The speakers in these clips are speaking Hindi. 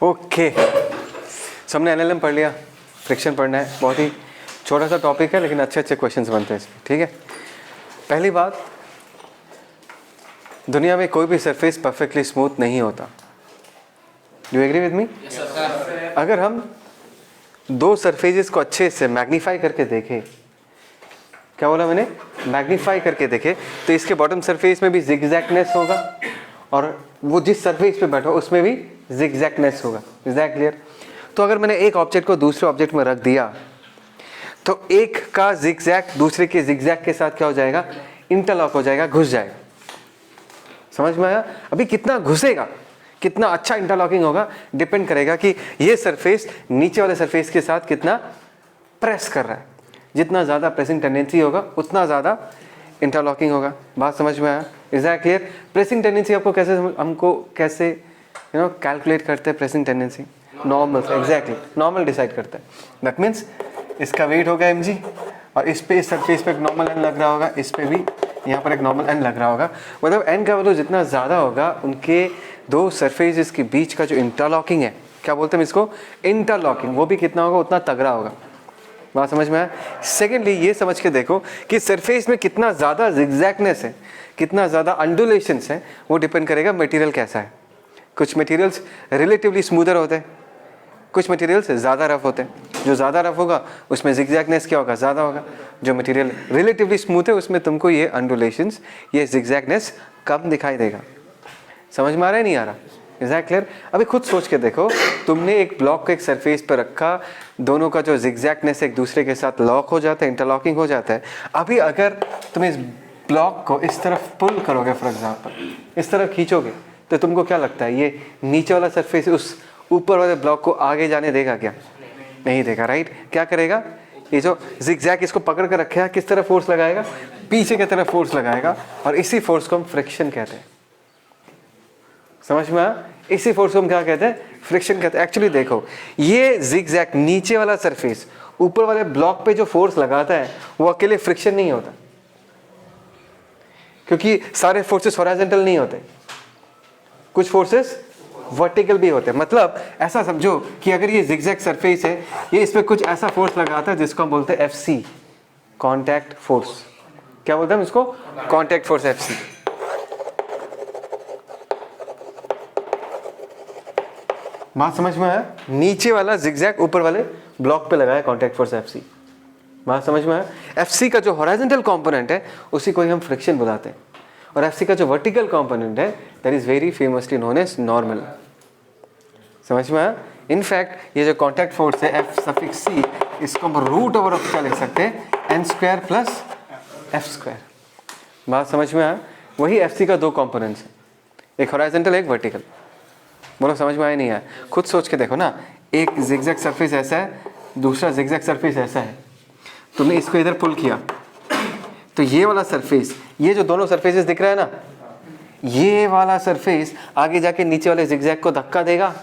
ओके, सो हमने एनएलएम पढ़ लिया, फ्रिक्शन पढ़ना है। बहुत ही छोटा सा टॉपिक है लेकिन अच्छे अच्छे क्वेश्चंस बनते हैं इसमें, ठीक है। पहली बात, दुनिया में कोई भी सरफेस परफेक्टली स्मूथ नहीं होता। Do you agree with me? अगर हम दो सरफेसेस को अच्छे से मैग्नीफाई करके देखें, क्या बोला मैंने, मैग्नीफाई करके देखें, तो इसके बॉटम सरफेस में भी जिगजैगनेस होगा और वो जिस सरफेस पे बैठा उसमें भी जिगजैगनेस होगा। Is that clear? तो अगर मैंने एक ऑब्जेक्ट को दूसरे ऑब्जेक्ट में रख दिया तो एक का जिगजैग दूसरे के जिगजैग के साथ क्या हो जाएगा, इंटरलॉक हो जाएगा, घुस जाएगा। समझ में आया? अभी कितना घुसेगा, कितना अच्छा इंटरलॉकिंग होगा, डिपेंड करेगा कि ये सरफेस नीचे वाले सरफेस के साथ कितना प्रेस कर रहा है। जितना ज़्यादा प्रेसिंग टेंडेंसी होगा उतना ज़्यादा इंटरलॉकिंग होगा। बात समझ में आया? Is that clear? Pressing tendency आपको कैसे कैलकुलेट करते हैं? Pressing tendency normal, exactly normal decide करता है। दैट मीन्स इसका वेट होगा mg और इस पे, इस सरफेस पे एक नॉर्मल n लग रहा होगा, इस पे भी यहाँ पर एक नॉर्मल n लग रहा होगा। मतलब n का वैल्यू जितना ज़्यादा होगा उनके दो सरफेसेस के बीच का जो इंटरलॉकिंग है, क्या बोलते हैं इसको, इंटरलॉकिंग, वो भी कितना होगा, उतना तगड़ा होगा। बात समझ में आया? सेकेंडली ये समझ के देखो कि सरफेस में कितना ज़्यादा जिगजैगनेस है, कितना ज़्यादा अंडुलेशंस है, वो डिपेंड करेगा मटेरियल कैसा है। कुछ मटेरियल्स रिलेटिवली स्मूदर होते हैं, कुछ मटेरियल्स ज़्यादा रफ होते हैं। जो ज़्यादा रफ होगा उसमें जिगजैगनेस क्या होगा, ज़्यादा होगा। जो मटेरियल रिलेटिवली स्मूथ है उसमें तुमको ये अंडुलेशंस, ये जिगजैगनेस कम दिखाई देगा। समझ में आ रहा है, नहीं आ रहा? Is that clear? अभी खुद सोच के देखो, तुमने एक ब्लॉक को एक सरफेस पर रखा, दोनों का जो जिगजैगनेस एक दूसरे के साथ लॉक हो जाता है, इंटरलॉकिंग हो जाता है। अभी अगर तुम इस ब्लॉक को इस तरफ पुल करोगे, फॉर एग्जाम्पल इस तरफ खींचोगे, तो तुमको क्या लगता है ये नीचे वाला सरफेस उस ऊपर वाले ब्लॉक को आगे जाने देगा क्या? नहीं देगा, राइट? क्या करेगा, ये जो जिगजैग इसको पकड़ कर रखे है, किस तरह फोर्स लगाएगा, पीछे की तरफ फोर्स लगाएगा, और इसी फोर्स को हम फ्रिक्शन कहते हैं। समझ में आया? इसी फोर्स को हम क्या कहते हैं, फ्रिक्शन कहते हैं। एक्चुअली देखो, ये जिगजैग नीचे वाला सरफेस ऊपर वाले ब्लॉक पे जो फोर्स लगाता है वो अकेले फ्रिक्शन नहीं होता, क्योंकि सारे फोर्सेस हॉरिजॉन्टल नहीं होते, कुछ फोर्सेस वर्टिकल भी होते हैं। मतलब ऐसा समझो कि अगर ये जिगजैग सरफेस है, ये इस पे कुछ ऐसा फोर्स लगाता है जिसको हम बोलते हैं FC, कॉन्टैक्ट फोर्स। क्या बोलते हैं इसको, कॉन्टैक्ट फोर्स, FC। बात समझ में आया? नीचे वाला जिगजैग ऊपर वाले ब्लॉक पे लगाया कॉन्टैक्ट फोर्स FC। बात समझ में आया? FC का जो हॉरिजॉन्टल कंपोनेंट है उसी को ही हम फ्रिक्शन बुलाते हैं, और FC का जो वर्टिकल कंपोनेंट है that is very famously known as normal. समझ में आया? इनफैक्ट ये जो कॉन्टैक्ट फोर्स है F(c), इसको हम रूट ओवर ऑफ क्या लिख सकते हैं, n² प्लस f²। बात समझ में आया? वही FC का दो कंपोनेंट्स हैं, एक हॉरिजॉन्टल एक वर्टिकल। बोलो समझ में आया, नहीं आया? खुद सोच के देखो ना, एक जिगजैग सरफेस ऐसा है, दूसरा जिगजैग सरफेस ऐसा है, तुमने इसको इधर पुल किया तो ये वाला सरफेस, ये जो दोनों सरफेसेस दिख रहा है ना, ये वाला सरफेस आगे जाके नीचे वाले जिगजैग को धक्का देगा।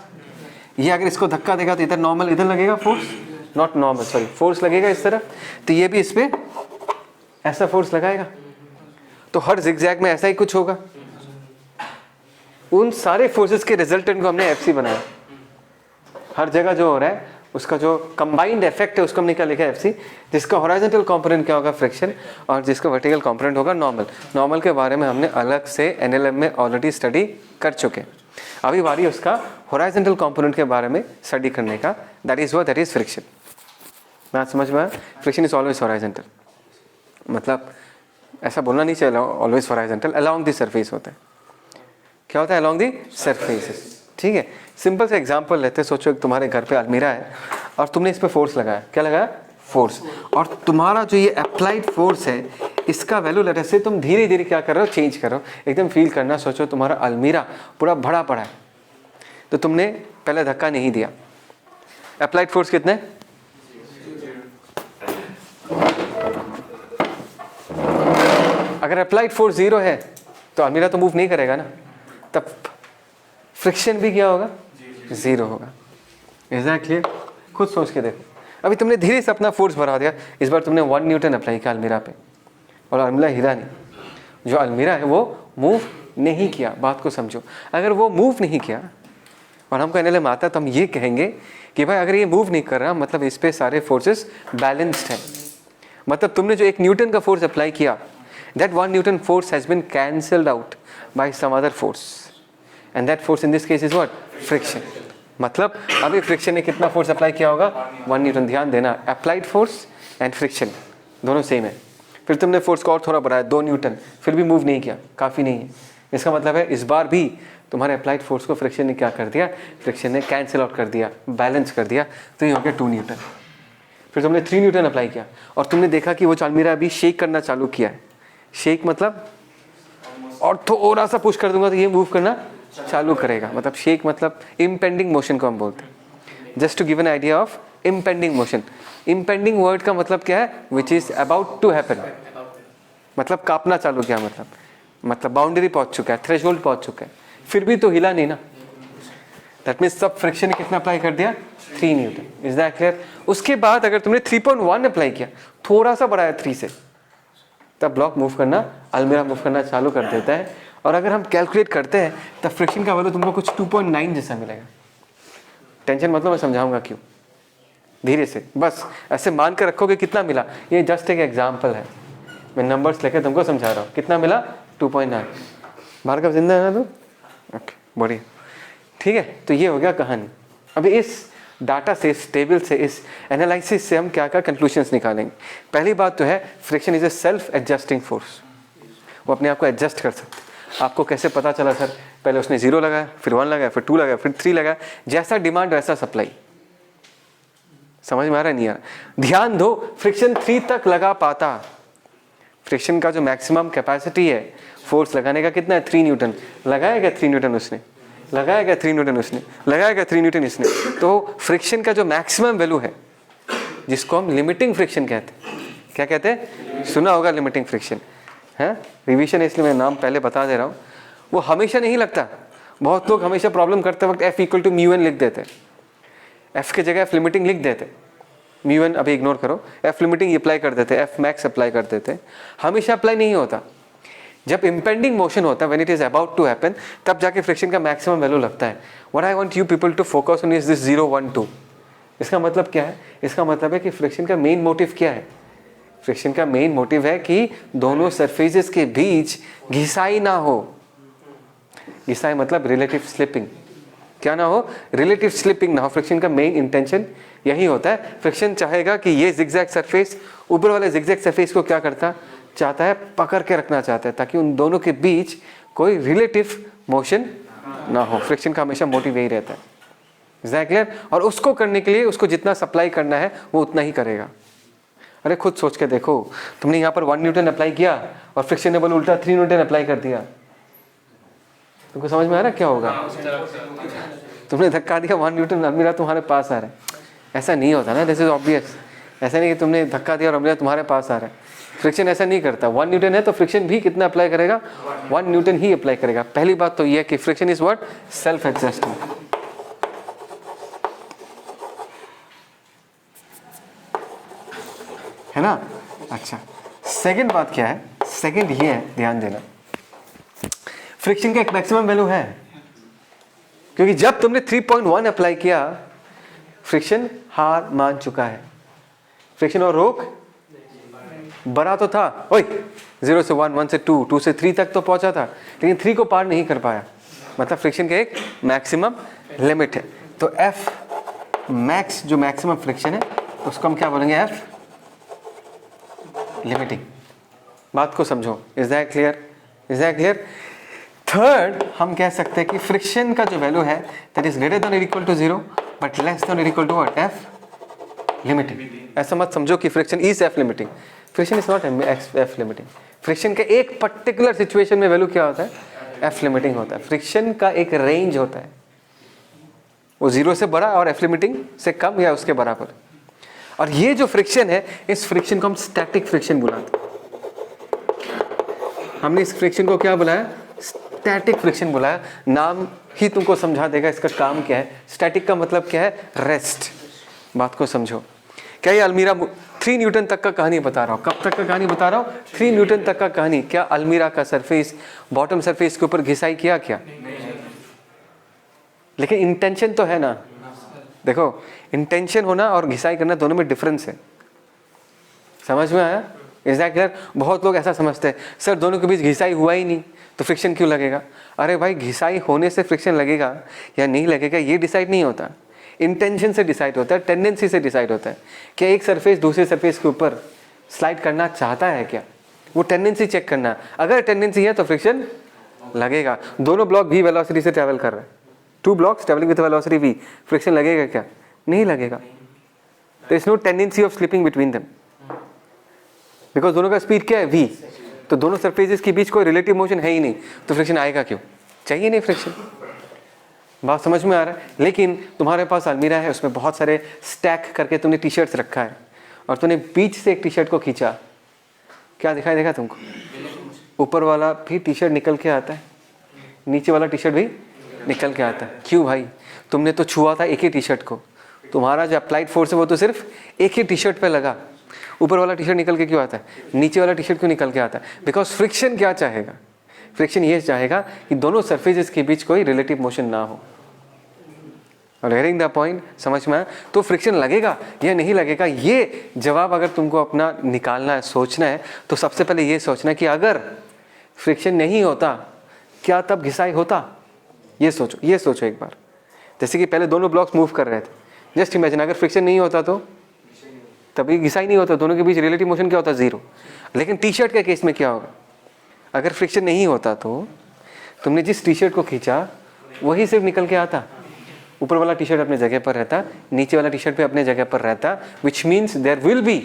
ये अगर इसको धक्का देगा तो इधर नॉर्मल, इधर लगेगा force, not normal sorry, force लगेगा इस तरफ, तो ये भी इस पे ऐसा फोर्स लगाएगा। तो हर जिगजैग में ऐसा ही कुछ होगा। उन सारे फोर्सेस के रिजल्टेंट को हमने FC बनाया। हर जगह जो हो रहा है उसका जो कंबाइंड इफेक्ट है उसको हमने क्या लिखा है, FC, जिसका हॉरिजॉन्टल कंपोनेंट क्या होगा, फ्रिक्शन, और जिसका वर्टिकल कंपोनेंट होगा नॉर्मल। नॉर्मल के बारे में हमने अलग से NLM में ऑलरेडी स्टडी कर चुके हैं। अभी बारी उसका हॉरिजॉन्टल कंपोनेंट के बारे में स्टडी करने का, दैट इज फ्रिक्शन। बात समझ में आया? फ्रिक्शन इज ऑलवेज हॉरिजॉन्टल, मतलब ऐसा बोलना नहीं चाहिए always horizontal, along the surface होता है। क्या होता है, अलोंग द सरफेसेस, ठीक है। सिंपल से एग्जांपल लेते हैं। सोचो तुम्हारे घर पे अलमीरा है और तुमने इस पे फोर्स लगाया, क्या लगाया, फोर्स, और तुम्हारा जो ये अप्लाइड फोर्स है इसका वैल्यू लेटर से तुम धीरे धीरे क्या कर रहे हो, चेंज करो, एकदम फील करना। सोचो तुम्हारा अलमीरा पूरा भरा पड़ा है, तो तुमने पहले धक्का नहीं दिया, अप्लाइड फोर्स कितने, अगर अप्लाइड फोर्स 0 है तो अलमीरा तो मूव नहीं करेगा ना, तब फ्रिक्शन भी क्या होगा, 0 होगा। Is that clear? खुद सोच के देखो, अभी तुमने धीरे से अपना फोर्स बढ़ा दिया, इस बार तुमने 1 न्यूटन अप्लाई किया अलमीरा पे, और अलमीरा हिला नहीं, जो अलमीरा है वो मूव नहीं किया। बात को समझो, अगर वो मूव नहीं किया, और हमको एनएलएम आता है तो हम ये कहेंगे कि भाई अगर ये मूव नहीं कर रहा मतलब इस पे सारे फोर्सेस बैलेंस्ड हैं। मतलब तुमने जो 1 न्यूटन का फोर्स अप्लाई किया, that 1 newton force has been cancelled out by some other force and that force in this case is what? Friction. मतलब अभी फ्रिक्शन ने कितना फोर्स अप्लाई किया होगा? 1 न्यूटन। ध्यान देना, अप्लाइड फोर्स एंड फ्रिक्शन दोनों सेम है। फिर तुमने फोर्स को और थोड़ा बढ़ाया 2 न्यूटन, फिर भी मूव नहीं किया, काफ़ी नहीं है। इसका मतलब है इस बार भी तुम्हारे अप्लाइड फोर्स को फ्रिक्शन ने क्या कर दिया? फ्रिक्शन ने कैंसिल आउट कर दिया, बैलेंस कर दिया, तो ये हो गया 2 न्यूटन। फिर तुमने 3 न्यूटन अप्लाई किया और तुमने देखा कि वो अलमीरा अभी शेक करना चालू किया है। शेक मतलब और थोड़ा सा पुश कर दूंगा तो ये मूव करना चालू करेगा। मतलब शेक मतलब इम्पेंडिंग मोशन को हम बोलते हैं। Just to give an idea of impending motion. Impending word का मतलब क्या है? Which is about to happen. मतलब कांपना चालू किया, मतलब बाउंड्री पहुंच चुका है, थ्रेशोल्ड पहुंच चुका है, फिर भी तो हिला नहीं ना। दैट मीन्स सब फ्रिक्शन ने कितना अप्लाई कर दिया? 3 न्यूटन। Is that clear? उसके बाद अगर तुमने 3.1 अप्लाई किया, थोड़ा सा बढ़ाया 3 से, तब ब्लॉक मूव करना, अलमीरा मूव करना चालू कर देता है। और अगर हम कैलकुलेट करते हैं तब फ्रिक्शन का वैल्यू तुमको कुछ 2.9 जैसा मिलेगा। टेंशन मतलब मैं समझाऊंगा क्यों, धीरे से। बस ऐसे मान कर रखोगे कितना मिला, ये जस्ट एक एग्जाम्पल है, मैं नंबर्स लेके तुमको समझा रहा हूँ। कितना मिला? 2.9। भार्गव जिंदा है ना तू? ओके, बढ़िया, ठीक है। तो ये हो गया कहानी। अभी इस डाटा से, इस टेबल से, इस एनालिसिस से हम क्या क्या कंक्लूजन्स निकालेंगे? पहली बात तो है friction is a self adjusting force. वो अपने आप को एडजस्ट कर सकते हैं। आपको कैसे पता चला सर? पहले उसने 0 लगाया, फिर 1 लगाया, फिर 2 लगाया, फिर 3 लगाया, जैसा डिमांड वैसा सप्लाई। समझ में आ रहा है? नहीं आ रहा? ध्यान दो, फ्रिक्शन 3 तक लगा पाता। फ्रिक्शन का जो मैक्सिमम कैपेसिटी है फोर्स लगाने का कितना है? 3 न्यूटन। लगाएगा 3 न्यूटन उसने, लगाएगा 3 न्यूटन उसने, लगाएगा 3 न्यूटन इसने। तो फ्रिक्शन का जो मैक्सिमम वैल्यू है, जिसको हम लिमिटिंग फ्रिक्शन कहते हैं, क्या कहते हैं? सुना होगा लिमिटिंग फ्रिक्शन है। रिवीजन इसलिए मैं नाम पहले बता दे रहा हूँ। वो हमेशा नहीं लगता। बहुत लोग हमेशा प्रॉब्लम करते वक्त F = μn लिख देते, F की जगह F लिमिटिंग लिख देते। μn अभी इग्नोर करो, F लिमिटिंग अप्लाई कर देते, F मैक्स अप्लाई कर देते। हमेशा अप्लाई नहीं होता। जब इम्पेंडिंग मोशन होता है, when it is about to happen, तब जाके फ्रिक्शन का मैक्सिमम वैल्यू लगता है। What I want you people to focus on is this 0, 1, 2। इसका मतलब क्या है? इसका मतलब है कि फ्रिक्शन का मेन मोटिव क्या है? फ्रिक्शन का मेन मोटिव है कि दोनों सरफेसेस के बीच घिसाई ना हो। घिसाई मतलब रिलेटिव स्लिपिंग। क्या ना हो? रिलेटिव स्लिपिंग ना हो। फ्रिक्शन का मेन इंटेंशन यही होता है। फ्रिक्शन चाहेगा कि ये जिगजैग सरफेस ऊपर वाले जिगजैग सरफेस को क्या करता चाहता है? पकड़ के रखना चाहता है, ताकि उन दोनों के बीच कोई रिलेटिव मोशन ना हो। फ्रिक्शन का हमेशा मोटिव यही रहता है। Is that clear? और उसको करने के लिए उसको जितना सप्लाई करना है वो उतना ही करेगा। अरे खुद सोच के देखो, तुमने यहाँ पर 1 न्यूटन अप्लाई किया और फ्रिक्शन ने बोल उल्टा 3 न्यूटन अप्लाई कर दिया, तुमको समझ में आ रहा है क्या होगा? तुमने धक्का दिया, 1 न्यूटन अलमीरा तुम्हारे पास आ रहा है। ऐसा नहीं होता ना, दिस इज ऑब्वियस। ऐसा नहीं कि तुमने धक्का दिया और अलमीरा तुम्हारे पास आ रहा है। फ्रिक्शन ऐसा नहीं करता। 1 न्यूटन है तो फ्रिक्शन भी कितना अप्लाई करेगा? 1 न्यूटन ही अप्लाई करेगा। पहली बात तो यह है कि friction is what? Self adjusting. है ना? अच्छा, सेकंड बात क्या है? सेकंड ये है, ध्यान देना, फ्रिक्शन का एक मैक्सिमम वैल्यू है। क्योंकि जब तुमने 3.1 अप्लाई किया, फ्रिक्शन हार मान चुका है। फ्रिक्शन और रोक बड़ा तो था, ओए 0 से 1, 1 से 2, 2 से 3 तक तो पहुंचा था, लेकिन 3 को पार नहीं कर पाया। मतलब फ्रिक्शन का एक मैक्सिमम लिमिट है। तो F मैक्स जो मैक्सिमम फ्रिक्शन है उसको हम क्या बोलेंगे? F limiting. बात को समझो। Is that clear? Is that clear? Third, हम कह सकते हैं कि फ्रिक्शन का जो वैल्यू है दैट इज ग्रेटर देन और equal to 0 but less than और equal to what? F limiting. ऐसा मत समझो कि friction is F limiting. Friction is not F limiting. Friction के एक पर्टिकुलर सिचुएशन में वैल्यू क्या होता है? F लिमिटिंग होता है। फ्रिक्शन का एक रेंज होता है, वो 0 से बड़ा और F लिमिटिंग से कम या उसके बराबर। और ये जो फ्रिक्शन है, इस फ्रिक्शन को हम स्टैटिक फ्रिक्शन बुलाते हैं। हमने इस फ्रिक्शन को क्या बुलाया? स्टैटिक फ्रिक्शन बुलाया। नाम ही तुमको समझा देगा इसका काम क्या है। स्टैटिक का मतलब क्या है? रेस्ट। बात को समझो। क्या ये अलमीरा 3 न्यूटन तक का कहानी बता रहा हूँ? कब तक का कहानी बता रहा हूँ? 3 न्यूटन तक का कहानी। क्या अलमीरा का सरफेस बॉटम सरफेस के ऊपर घिसाई किया? क्या लेकिन इंटेंशन तो है ना। देखो, इंटेंशन होना और घिसाई करना दोनों में डिफरेंस है। समझ में आया? Is that clear? बहुत लोग ऐसा समझते हैं, सर दोनों के बीच घिसाई हुआ ही नहीं तो फ्रिक्शन क्यों लगेगा? अरे भाई, घिसाई होने से फ्रिक्शन लगेगा या नहीं लगेगा ये डिसाइड नहीं होता, इंटेंशन से डिसाइड होता है, टेंडेंसी से डिसाइड होता है कि एक सरफेस दूसरे सरफेस के ऊपर स्लाइड करना चाहता है क्या, वो टेंडेंसी चेक करना। अगर टेंडेंसी है तो फ्रिक्शन लगेगा। दोनों ब्लॉक v वेलोसिटी से ट्रैवल कर रहे हैं, 2 blocks travelling with velocity v, friction लगेगा क्या? नहीं लगेगा। There is no tendency of slipping between them, because दोनों का स्पीड क्या है v, तो दोनों सरफेसेस के बीच कोई रिलेटिव मोशन है ही नहीं, तो फ्रिक्शन आएगा क्यों? चाहिए नहीं फ्रिक्शन। बात समझ में आ रहा है? लेकिन तुम्हारे पास अलमीरा है, उसमें बहुत सारे स्टैक करके तुमने टी शर्ट्स रखा है और तुमने बीच से एक टी शर्ट को खींचा, क्या दिखाई देगा तुमको? ऊपर वाला भी टी शर्ट निकल के आता है, नीचे वाला टी शर्ट भी निकल के आता है। क्यों भाई? तुमने तो छुआ था एक ही टी शर्ट को, तुम्हारा जो अप्लाइड फोर्स है वो तो सिर्फ एक ही टी शर्ट पे लगा। ऊपर वाला टी शर्ट निकल के क्यों आता है? नीचे वाला टी शर्ट क्यों निकल के आता है? बिकॉज फ्रिक्शन क्या चाहेगा? फ्रिक्शन ये चाहेगा कि दोनों सरफेसेस के बीच कोई रिलेटिव मोशन ना हो। और हेयरिंग द पॉइंट, समझ में आया? तो फ्रिक्शन लगेगा या नहीं लगेगा, ये जवाब अगर तुमको अपना निकालना है, सोचना है, तो सबसे पहले ये सोचना है कि अगर फ्रिक्शन नहीं होता क्या तब घिसाई होता? ये सोचो एक बार। जैसे कि पहले दोनों ब्लॉक्स मूव कर रहे थे, जस्ट इमेजिन अगर फ्रिक्शन नहीं होता तो तभी घिसाई नहीं होता, दोनों के बीच रिलेटिव मोशन क्या होता? 0। लेकिन टी शर्ट के केस में क्या होगा? अगर फ्रिक्शन नहीं होता तो तुमने जिस टी शर्ट को खींचा वही सिर्फ निकल के आता, ऊपर वाला टी शर्ट अपने जगह पर रहता, नीचे वाला टी शर्ट भी अपने जगह पर रहता, which means there will be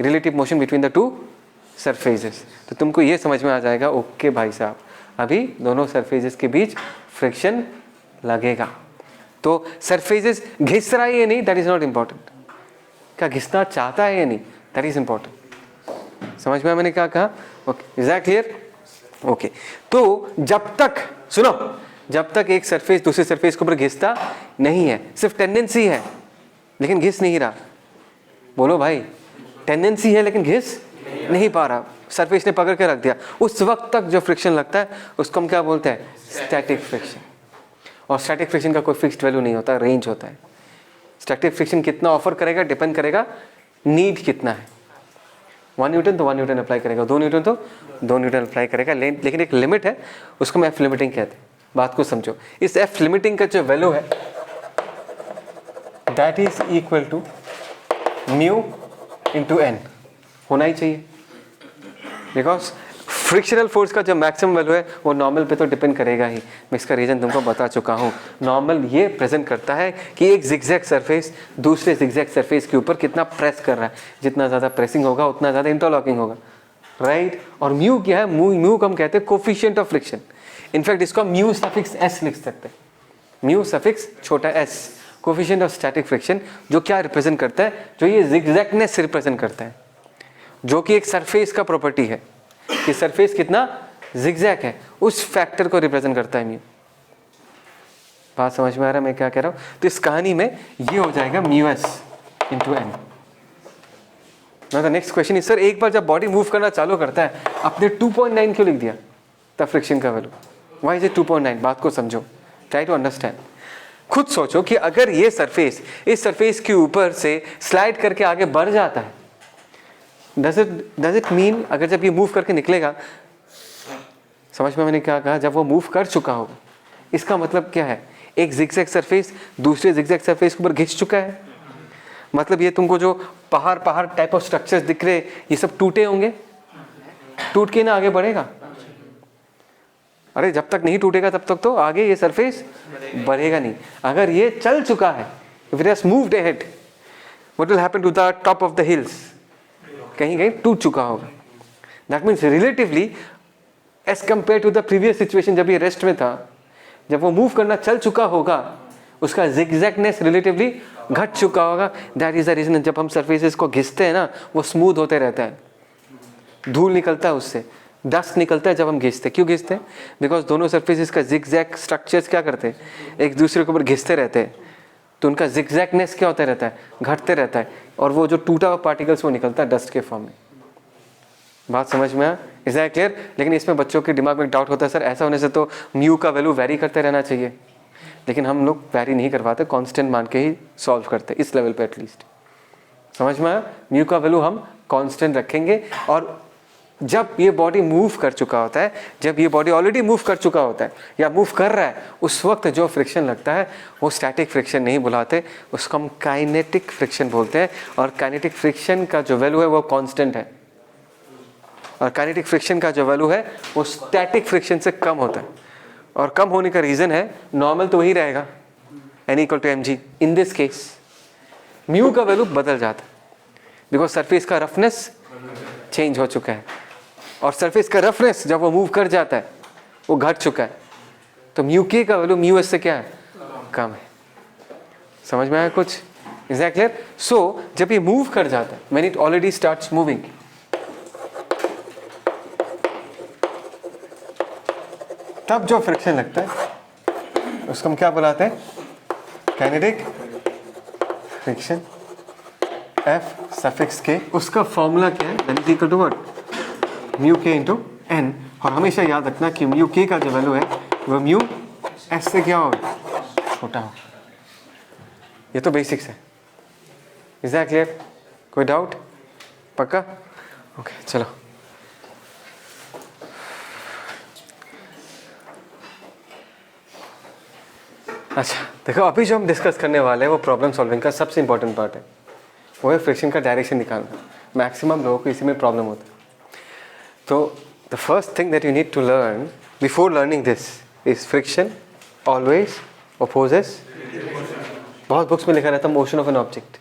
relative motion between the 2 surfaces. तो तुमको ये समझ में आ जाएगा, ओके भाई साहब, अभी दोनों सरफेसेस के बीच फ्रिक्शन लगेगा। तो सरफेसेस घिस रहा है या नहीं, दैट इज नॉट इम्पॉर्टेंट। क्या घिसना चाहता है या नहीं, दैट इज इम्पॉर्टेंट। समझ में मैंने क्या कहा? Okay, is that clear? Okay, तो जब तक सुनो, जब तक एक सरफेस दूसरे सरफेस के ऊपर घिसता नहीं है, सिर्फ टेंडेंसी है लेकिन घिस नहीं रहा। बोलो भाई, टेंडेंसी है लेकिन घिस नहीं पा रहा, सरफेस ने पकड़ के रख दिया, उस वक्त तक जो फ्रिक्शन लगता है उसको हम क्या बोलते हैं? Static friction. और स्टैटिक फ्रिक्शन का कोई फिक्स्ड वैल्यू नहीं होता, रेंज होता है। स्टैटिक फ्रिक्शन कितना ऑफर करेगा डिपेंड करेगा नीड कितना है। 1 न्यूटन तो 1 न्यूटन अप्लाई करेगा, 2 न्यूटन तो 2 न्यूटन अप्लाई करेगा, लेकिन एक लिमिट है, उसको हम एफ लिमिटिंग कहते हैं। बात को समझो, इस एफ लिमिटिंग का जो वैल्यू है that is equal to mu into N होना ही चाहिए, बिकॉज फ्रिक्शनल फोर्स का जो मैक्सिमम वैल्यू है वो नॉर्मल पे तो डिपेंड करेगा ही। मैं इसका रीज़न तुमको बता चुका हूँ। नॉर्मल ये प्रेजेंट करता है कि एक जिगजैग सरफेस दूसरे जिगजैग सरफेस के ऊपर कितना प्रेस कर रहा है, जितना ज़्यादा प्रेसिंग होगा उतना ज़्यादा इंटरलॉकिंग होगा, राइट। और म्यू क्या है? म्यू को हम कहते हैं कोफिशिएंट ऑफ फ्रिक्शन। इनफैक्ट इसको म्यू सफिक्स एस लिख सकते हैं, म्यू सफिक्स छोटा S, coefficient of static friction, जो क्या रिप्रेजेंट करता है? जो ये जिगजैगनेस रिप्रेजेंट करता है, जो कि एक सरफेस का प्रॉपर्टी है कि सरफेस कितना जिगजैग है, उस फैक्टर को रिप्रेजेंट करता है म्यू। बात समझ में आ रहा है मैं क्या कह रहा हूँ? तो इस कहानी में ये हो जाएगा mu S into N. Now the next question is, sir एक बार जब बॉडी मूव करना चालू करता है आपने 2.9 क्यों लिख दिया तब फ्रिक्शन का वैल्यू? Why is it 2.9? बात को समझो, ट्राई टू अंडरस्टैंड। खुद सोचो कि अगर ये सरफेस इस सरफेस के ऊपर से स्लाइड करके आगे बढ़ जाता है, डज इट मीन अगर जब ये मूव करके निकलेगा, समझ में मैंने क्या कहा? जब वो मूव कर चुका होगा, इसका मतलब क्या है? एक जिगजैग सरफेस दूसरे जिगजैग सरफेस के ऊपर घिस चुका है, मतलब ये तुमको जो पहाड़ टाइप ऑफ स्ट्रक्चर्स दिख रहे ये सब टूटे होंगे, टूट के ना आगे बढ़ेगा। अरे जब तक नहीं टूटेगा तब तक तो आगे ये सरफेस बढ़ेगा नहीं। अगर ये चल चुका है, if it has moved ahead, what will happen to the top of the hills? कहीं कहीं टूट चुका होगा। That means relatively as compare to the previous situation, जब ये रेस्ट में था, जब वो मूव करना चल चुका होगा, उसका जिगजैगनेस रिलेटिवली घट चुका होगा। दैट इज द रीजन जब हम सरफेसेस को घिसते हैं ना, वो स्मूथ होते रहता है, धूल निकलता है उससे, डस्ट निकलता है जब हम घिसते। क्यों घिसते हैं? बिकॉज दोनों सरफेसेस का जिगजैग स्ट्रक्चर्स क्या करते हैं? एक दूसरे के ऊपर घिसते रहते हैं, तो उनका जिगजैगनेस क्या होता रहता है? घटते रहता है, और वो जो टूटा हुआ पार्टिकल्स वो निकलता है डस्ट के फॉर्म में। बात समझ में आया? Is that clear? लेकिन इसमें बच्चों के दिमाग में डाउट होता है, सर ऐसा होने से तो म्यू का वैल्यू वेरी करते रहना चाहिए, लेकिन हम लोग वैरी नहीं करवाते, कांस्टेंट मान के ही सॉल्व करते, इस लेवल पे एटलीस्ट। समझ में आया? म्यू का वैल्यू हम कांस्टेंट रखेंगे, और जब ये बॉडी मूव कर चुका होता है, जब ये बॉडी ऑलरेडी मूव कर चुका होता है या मूव कर रहा है, उस वक्त जो फ्रिक्शन लगता है वो स्टैटिक फ्रिक्शन नहीं बुलाते, उसको हम काइनेटिक फ्रिक्शन बोलते हैं। और काइनेटिक फ्रिक्शन का जो वैल्यू है वो कांस्टेंट है, और काइनेटिक फ्रिक्शन का जो वैल्यू है वो स्टैटिक फ्रिक्शन से कम होता है। और कम होने का रीज़न है, नॉर्मल तो वही रहेगा, n = mg। In this case mu का वैल्यू बदल जाता है, बिकॉज सरफेस का रफनेस चेंज हो चुका है, और सरफेस का रफनेस जब वो मूव कर जाता है वो घट चुका है, तो म्यू के का वैल्यू म्यू एस से क्या है? कम है। समझ में आया कुछ? Is that clear? सो जब ये मूव कर जाता है, when it already starts moving, तब जो फ्रिक्शन लगता है उसको हम क्या बुलाते हैं? Kinetic friction. F सफिक्स के, उसका फॉर्मूला क्या है? That is equal to what? Mu के इंटू एन। और हमेशा याद रखना कि म्यू के का जो वैल्यू है वो म्यू एस से क्या होगा? छोटा होगा। ये तो बेसिक्स है। Is that clear? कोई डाउट? पक्का? ओके चलो। अच्छा देखो, अभी जो हम डिस्कस करने वाले हैं वो प्रॉब्लम सॉल्विंग का सबसे इंपॉर्टेंट पार्ट है, वो है फ्रिक्शन का डायरेक्शन निकालना। मैक्सिमम लोगों को इसी में प्रॉब्लम होता है। तो the first thing that you need to learn before learning this is friction always opposes, बहुत बुक्स में लिखा रहता है, motion of an object.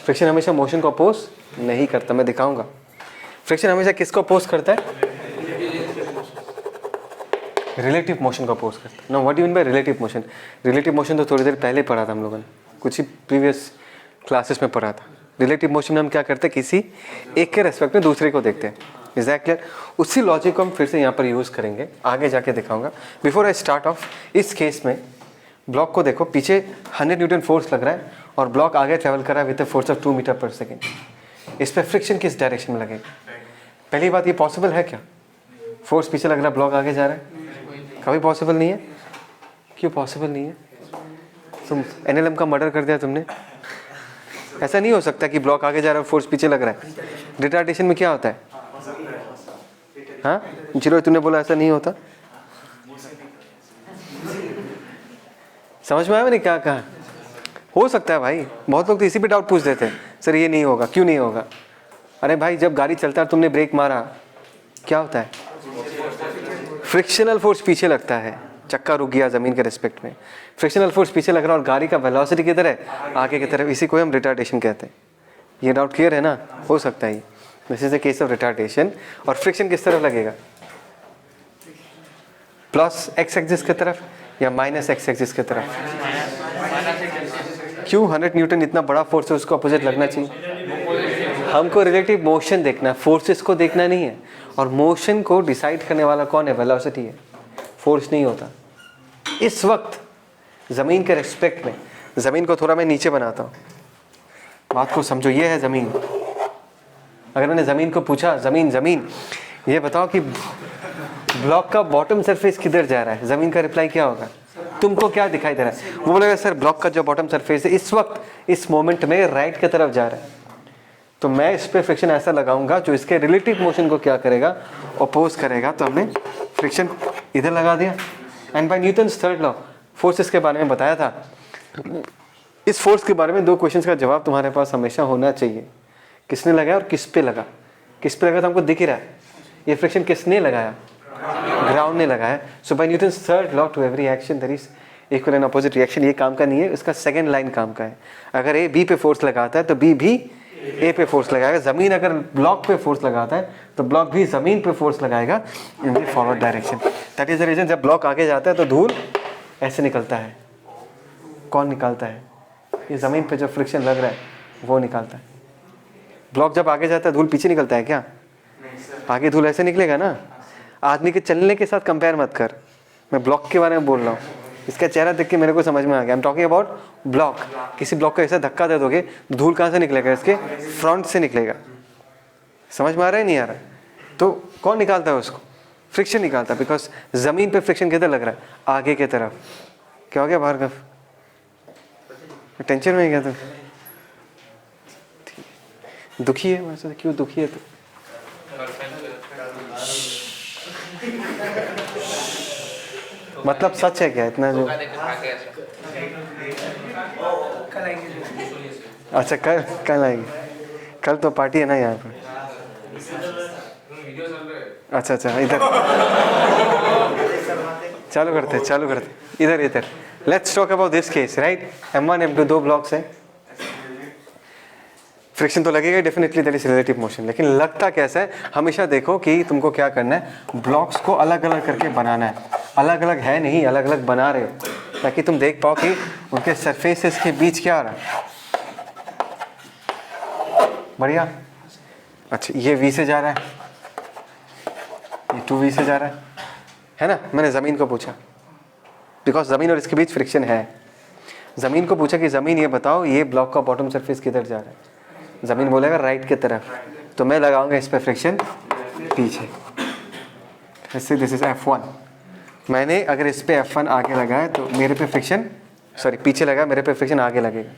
Friction हमेशा मोशन को अपोज नहीं करता, मैं दिखाऊंगा। फ्रिक्शन हमेशा किसको अपोज करता है? रिलेटिव मोशन को अपोज करता है। No, what do you mean by relative motion? Relative motion तो थोड़ी देर पहले पढ़ा था हम लोगों ने, कुछ ही प्रीवियस क्लासेस में पढ़ा था। रिलेटिव मोशन में हम क्या करते हैं? किसी एक के रेस्पेक्ट में दूसरे को देखते हैं। Is that clear? उसी लॉजिक को हम फिर से यहाँ पर यूज़ करेंगे, आगे जाके दिखाऊंगा। बिफोर आई स्टार्ट ऑफ, इस केस में ब्लॉक को देखो, पीछे 100 न्यूटन फोर्स लग रहा है और ब्लॉक आगे ट्रेवल कर रहा है with the force of 2 metre per second. इस पर फ्रिक्शन किस डायरेक्शन में लगेगा? पहली बात, ये पॉसिबल है क्या? फोर्स पीछे लग रहा है, ब्लॉक आगे जा रहा है? कभी पॉसिबल नहीं है। क्यों पॉसिबल नहीं है? तुम NLM का मर्डर कर दिया तुमने। ऐसा नहीं हो सकता कि ब्लॉक आगे जा रहा है, फोर्स पीछे लग रहा है। रिटार्डेशन में क्या होता है? हाँ चिरो, तूने बोला ऐसा नहीं होता। समझ में आया मैंने क्या कहा? हो सकता है भाई। बहुत लोग तो इसी पे डाउट पूछ देते हैं, सर ये नहीं होगा, क्यों नहीं होगा? अरे भाई, जब गाड़ी चलता है तुमने ब्रेक मारा, क्या होता है? फ्रिक्शनल फोर्स पीछे लगता है, चक्का रुक गया जमीन के रिस्पेक्ट में, फ्रिक्शनल फोर्स पीछे लग रहा है और गाड़ी का वेलोसिटी किधर है? आगे की तरफ। इसी को हम रिटार्डेशन कहते हैं। ये डाउट क्लियर है ना? हो सकता है। This is the case of retardation. और फ्रिक्शन किस तरफ लगेगा? प्लस एक्स एक्सिस की तरफ या माइनस एक्स एक्सिस की तरफ? क्यों? 100 न्यूटन इतना बड़ा फोर्स है, उसको अपोजिट लगना चाहिए। हमको रिलेटिव मोशन देखना है, फोर्सेस को देखना नहीं है। और मोशन को डिसाइड करने वाला कौन है? वेलोसिटी है, फोर्स नहीं होता। इस वक्त ज़मीन के रिस्पेक्ट में, ज़मीन को थोड़ा मैं नीचे बनाता हूँ, बात को समझो। ये है ज़मीन। अगर मैंने ज़मीन को पूछा, ज़मीन ये बताओ कि ब्लॉक का बॉटम सरफेस किधर जा रहा है, ज़मीन का रिप्लाई क्या होगा? तुमको क्या दिखाई दे रहा है? वो बोलेगा सर ब्लॉक का जो बॉटम सरफेस है इस वक्त इस मोमेंट में राइट की तरफ जा रहा है। तो मैं इस पे फ्रिक्शन ऐसा लगाऊंगा जो इसके रिलेटिव मोशन को क्या करेगा? अपोज करेगा। तो हमने फ्रिक्शन इधर लगा दिया। And by Newton's third law forces के बारे में बताया था। इस फोर्स के बारे में 2 क्वेश्चंस का जवाब तुम्हारे पास हमेशा होना चाहिए। किसने लगाया और किस पे लगा? किस पे लगा तो हमको दिख ही रहा है। ये फ्रिक्शन किसने लगाया? ग्राउंड ने लगाया। So by Newton's third law to every action there is equal and opposite reaction. ये काम का नहीं है, इसका सेकंड लाइन काम का है। अगर ए बी पे फोर्स लगाता है तो बी भी ए पे फोर्स लगाएगा। ज़मीन अगर ब्लॉक पे फोर्स लगाता है तो ब्लॉक भी ज़मीन पे फोर्स लगाएगा in the forward direction. That is the reason जब ब्लॉक आगे जाता है तो धूल ऐसे निकलता है। कौन निकालता है? ये ज़मीन पे जो फ्रिक्शन लग रहा है वो निकालता है। ब्लॉक जब आगे जाता है धूल पीछे निकलता है क्या? आगे धूल ऐसे निकलेगा ना। आदमी के चलने के साथ कंपेयर मत कर, मैं ब्लॉक के बारे में बोल रहा हूँ। इसका चेहरा देख के मेरे को समझ में आ गया। I am talking about block. किसी ब्लॉक को ऐसा धक्का दे दोगे धूल कहाँ से निकलेगा? इसके फ्रंट से निकलेगा। समझ में आ रहा है नहीं आ रहा? तो कौन निकालता है उसको? फ्रिक्शन निकालता है। बिकॉज ज़मीन पे फ्रिक्शन किधर लग रहा है? आगे की तरफ। क्या हो गया भार्गव, टेंशन में गया तू? दुखी है? मैं सोचा क्यों दुखी है तू? मतलब सच है क्या इतना जो? अच्छा कल आएंगे, कल तो पार्टी है ना यहाँ पर। अच्छा इधर चालू करते इधर let's talk about this case, right? M1 M2 दो ब्लॉक्स हैं, फ्रिक्शन तो लगेगा definitely, that is relative motion. लेकिन लगता कैसा है, हमेशा देखो कि तुमको क्या करना है, ब्लॉक्स को अलग अलग करके बनाना है। अलग अलग है नहीं, अलग अलग बना रहे हो ताकि तुम देख पाओ कि उनके सरफेसेस के बीच क्या आ रहा है। बढ़िया। अच्छा ये V से जा रहा है, ये 2V से जा रहा है ना? मैंने ज़मीन को पूछा, बिकॉज ज़मीन और इसके बीच फ्रिक्शन है। ज़मीन को पूछा कि ज़मीन ये बताओ ये ब्लॉक का बॉटम सरफेस किधर जा रहा है? ज़मीन बोलेगा राइट की तरफ, तो मैं लगाऊंगा इस पर फ्रिक्शन पीछे। इससे दिस इज F1। मैंने अगर इस पे F1 आगे लगाया तो मेरे पे फ्रिक्शन, सॉरी पीछे लगा, मेरे पे फ्रिक्शन आगे लगेगा।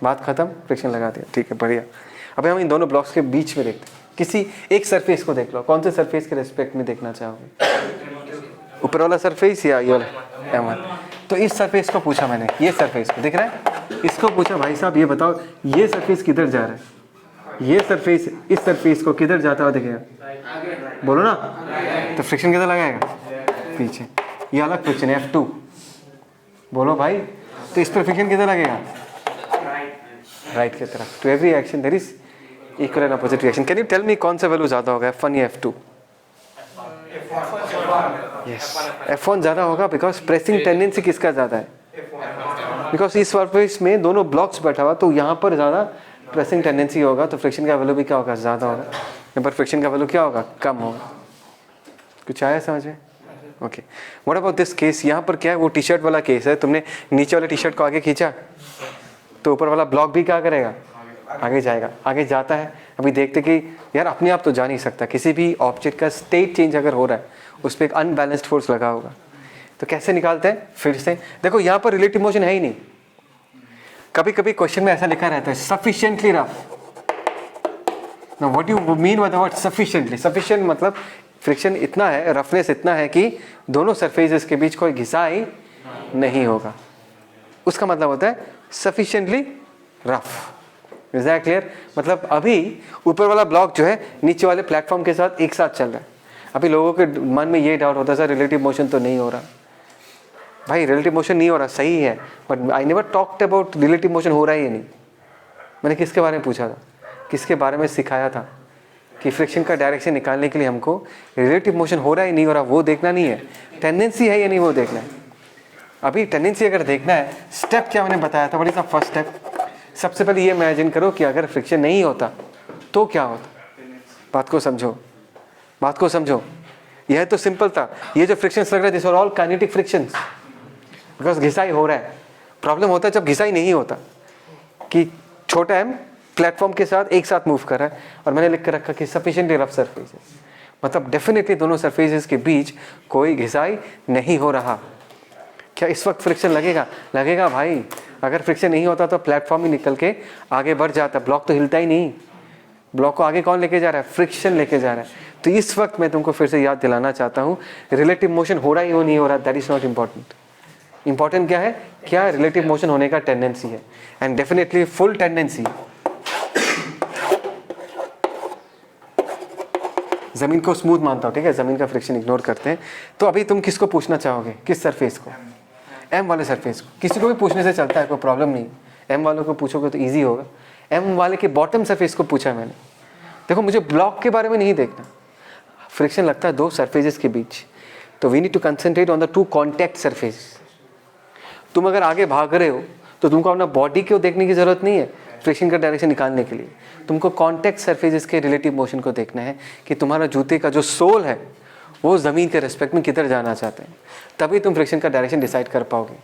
बात खत्म, फ्रिक्शन लगा दिया, ठीक है बढ़िया। अभी हम इन दोनों ब्लॉक्स के बीच में देखते हैं। किसी एक सरफेस को देख लो, कौन से सरफेस के रिस्पेक्ट में देखना चाहोगे? ऊपर वाला सरफेस या ये वाला M1? तो इस सरफेस को पूछा मैंने, ये सरफेस को दिख रहा है, इसको पूछा भाई साहब ये बताओ ये सरफेस किधर जा रहा है? ये सरफेस इस सरफेस को किधर जाता हुआ दिखेगा? बोलो ना। तो फ्रिक्शन किधर लगाएगा? पीछे। ये अलग फ्रिक्शन है F2, बोलो भाई। तो इस पर फ्रिक्शन किधर लगेगा? राइट की तरफ। To every action there is equal and opposite reaction. Can you tell me कौन सा वैल्यू ज़्यादा होगा, F1 या F2? यस, F1 ज़्यादा होगा बिकॉज प्रेसिंग टेंडेंसी किसका ज़्यादा है? बिकॉज इस सरफेस में दोनों ब्लॉक्स बैठा हुआ, तो यहाँ पर ज़्यादा प्रेसिंग टेंडेंसी होगा, तो फ्रिक्शन का वैल्यू भी क्या होगा? ज़्यादा होगा। यहाँ पर फ्रिक्शन का वैल्यू क्या होगा? कम होगा। कुछ आया समझ में? Okay, what about this case? यहाँ पर क्या है, वो टी शर्ट वाला केस है। तुमने नीचे वाले टी शर्ट को आगे खींचा तो ऊपर वाला ब्लॉक भी क्या करेगा? आगे जाएगा, आगे जाता है। अभी देखते कि यार अपने आप तो जा नहीं सकता, किसी भी ऑब्जेक्ट का स्टेट चेंज अगर हो रहा है उस पर एक अनबैलेंस्ड फोर्स लगा होगा, तो कैसे निकालते हैं? फिर से देखो, यहाँ पर रिलेटिव मोशन है ही नहीं। कभी कभी क्वेश्चन में ऐसा लिखा रहता है sufficiently rough. Now what you mean by the word sufficiently? Sufficient मतलब फ्रिक्शन इतना है, रफनेस इतना है कि दोनों सरफेसेस के बीच कोई घिसाई नहीं होगा, उसका मतलब होता है sufficiently rough. Is that clear? मतलब अभी ऊपर वाला ब्लॉक जो है नीचे वाले प्लेटफॉर्म के साथ एक साथ चल रहा है। अभी लोगों के मन में ये डाउट होता है सर रिलेटिव मोशन तो नहीं हो रहा। भाई रिलेटिव मोशन नहीं हो रहा, सही है, but I never talked about relative motion हो रहा ही नहीं। मैंने किसके बारे में पूछा था, किसके बारे में सिखाया था कि फ्रिक्शन का डायरेक्शन निकालने के लिए हमको रिलेटिव मोशन हो रहा है नहीं हो रहा वो देखना नहीं है, टेंडेंसी है या नहीं वो देखना है। अभी टेंडेंसी अगर देखना है, स्टेप क्या मैंने बताया था, what is the first step? सबसे पहले ये इमेजिन करो कि अगर फ्रिक्शन नहीं होता तो क्या होता। बात को समझो, बात को समझो। यह तो सिंपल था, ये जो फ्रिक्शंस लग रहे थे this are all kinetic frictions, because घिसाई हो रहा है। प्रॉब्लम होता है जब घिसाई नहीं होता, कि छोटा m प्लेटफॉर्म के साथ एक साथ मूव कर रहा है, और मैंने लिख कर रखा कि सफिशिएंटली रफ सरफेसेस, मतलब डेफिनेटली दोनों सरफेसेस के बीच कोई घिसाई नहीं हो रहा। क्या इस वक्त फ्रिक्शन लगेगा? लगेगा भाई। अगर फ्रिक्शन नहीं होता तो प्लेटफॉर्म ही निकल के आगे बढ़ जाता, ब्लॉक तो हिलता ही नहीं। ब्लॉक को आगे कौन लेके जा रहा है? फ्रिक्शन लेके जा रहा है। तो इस वक्त मैं तुमको फिर से याद दिलाना चाहता हूँ, रिलेटिव मोशन हो रहा ही हो नहीं हो रहा, that is not important. Important क्या है? क्या रिलेटिव मोशन होने का टेंडेंसी है, एंड डेफिनेटली फुल टेंडेंसी। जमीन को स्मूथ मानता हूँ, ठीक है, जमीन का फ्रिक्शन इग्नोर करते हैं। तो अभी तुम किसको पूछना चाहोगे? किस सरफेस को? एम वाले सरफेस को। किसी को भी पूछने से चलता है, कोई प्रॉब्लम नहीं। एम वालों को पूछोगे तो ईजी होगा। एम वाले के बॉटम सरफेस को पूछा है मैंने। देखो मुझे ब्लॉक के बारे में नहीं देखना, फ्रिक्शन लगता है दो सरफेसेस के बीच, तो we need to concentrate on the two contact surface. तुम अगर आगे भाग रहे हो तो तुमको अपना बॉडी को देखने की जरूरत नहीं है फ्रिक्शन का डायरेक्शन निकालने के लिए, तुमको कॉन्टैक्ट सरफेसेस के रिलेटिव मोशन को देखना है कि तुम्हारा जूते का जो सोल है वो ज़मीन के रिस्पेक्ट में किधर जाना चाहते हैं, तभी तुम फ्रिक्शन का डायरेक्शन डिसाइड कर पाओगे।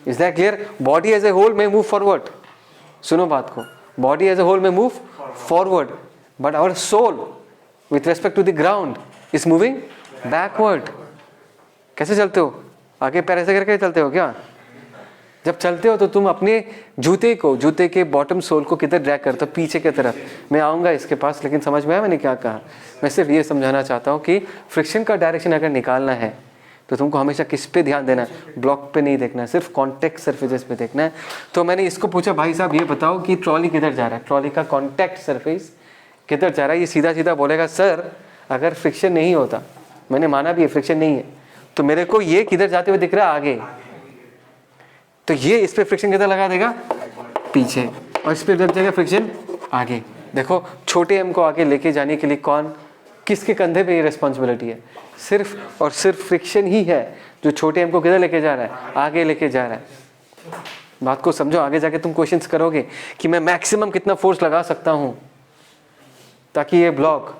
Is that clear? Body as a whole में मूव फॉरवर्ड, सुनो बात को, बॉडी एज ए होल में move forward, but our sole with respect to the ground is moving backward. कैसे चलते हो? आगे पैर ऐसे करके चलते हो क्या? जब चलते हो तो तुम अपने जूते के बॉटम सोल को किधर ड्रैग करते हो? पीछे की तरफ। मैं आऊँगा इसके पास, लेकिन समझ में आया मैंने क्या कहा? मैं सिर्फ ये समझाना चाहता हूँ कि फ्रिक्शन का डायरेक्शन अगर निकालना है तो तुमको हमेशा किस पे ध्यान देना है? ब्लॉक पे नहीं देखना है, सिर्फ कॉन्टैक्ट सरफेसेस पे देखना है। तो मैंने इसको पूछा, भाई साहब ये बताओ कि ट्रॉली किधर जा रहा है? ट्रॉली का कॉन्टैक्ट सरफेस किधर जा रहा है? ये सीधा सीधा बोलेगा सर अगर फ्रिक्शन नहीं होता, मैंने माना भी है फ्रिक्शन नहीं है, तो मेरे को ये किधर जाते हुए दिख रहा है? आगे। तो ये इस पे फ्रिक्शन किधर लगा देगा? पीछे। और इस पे लग जाएगा फ्रिक्शन आगे। देखो छोटे एम को आगे लेके जाने के लिए किसके कंधे पे ये रिस्पॉन्सिबिलिटी है? सिर्फ और सिर्फ फ्रिक्शन ही है जो छोटे एम को किधर लेके जा रहा है? आगे लेके जा रहा है। बात को समझो, आगे जाके तुम क्वेश्चंस करोगे कि मैं मैक्सिमम कितना फोर्स लगा सकता हूं ताकि ये ब्लॉक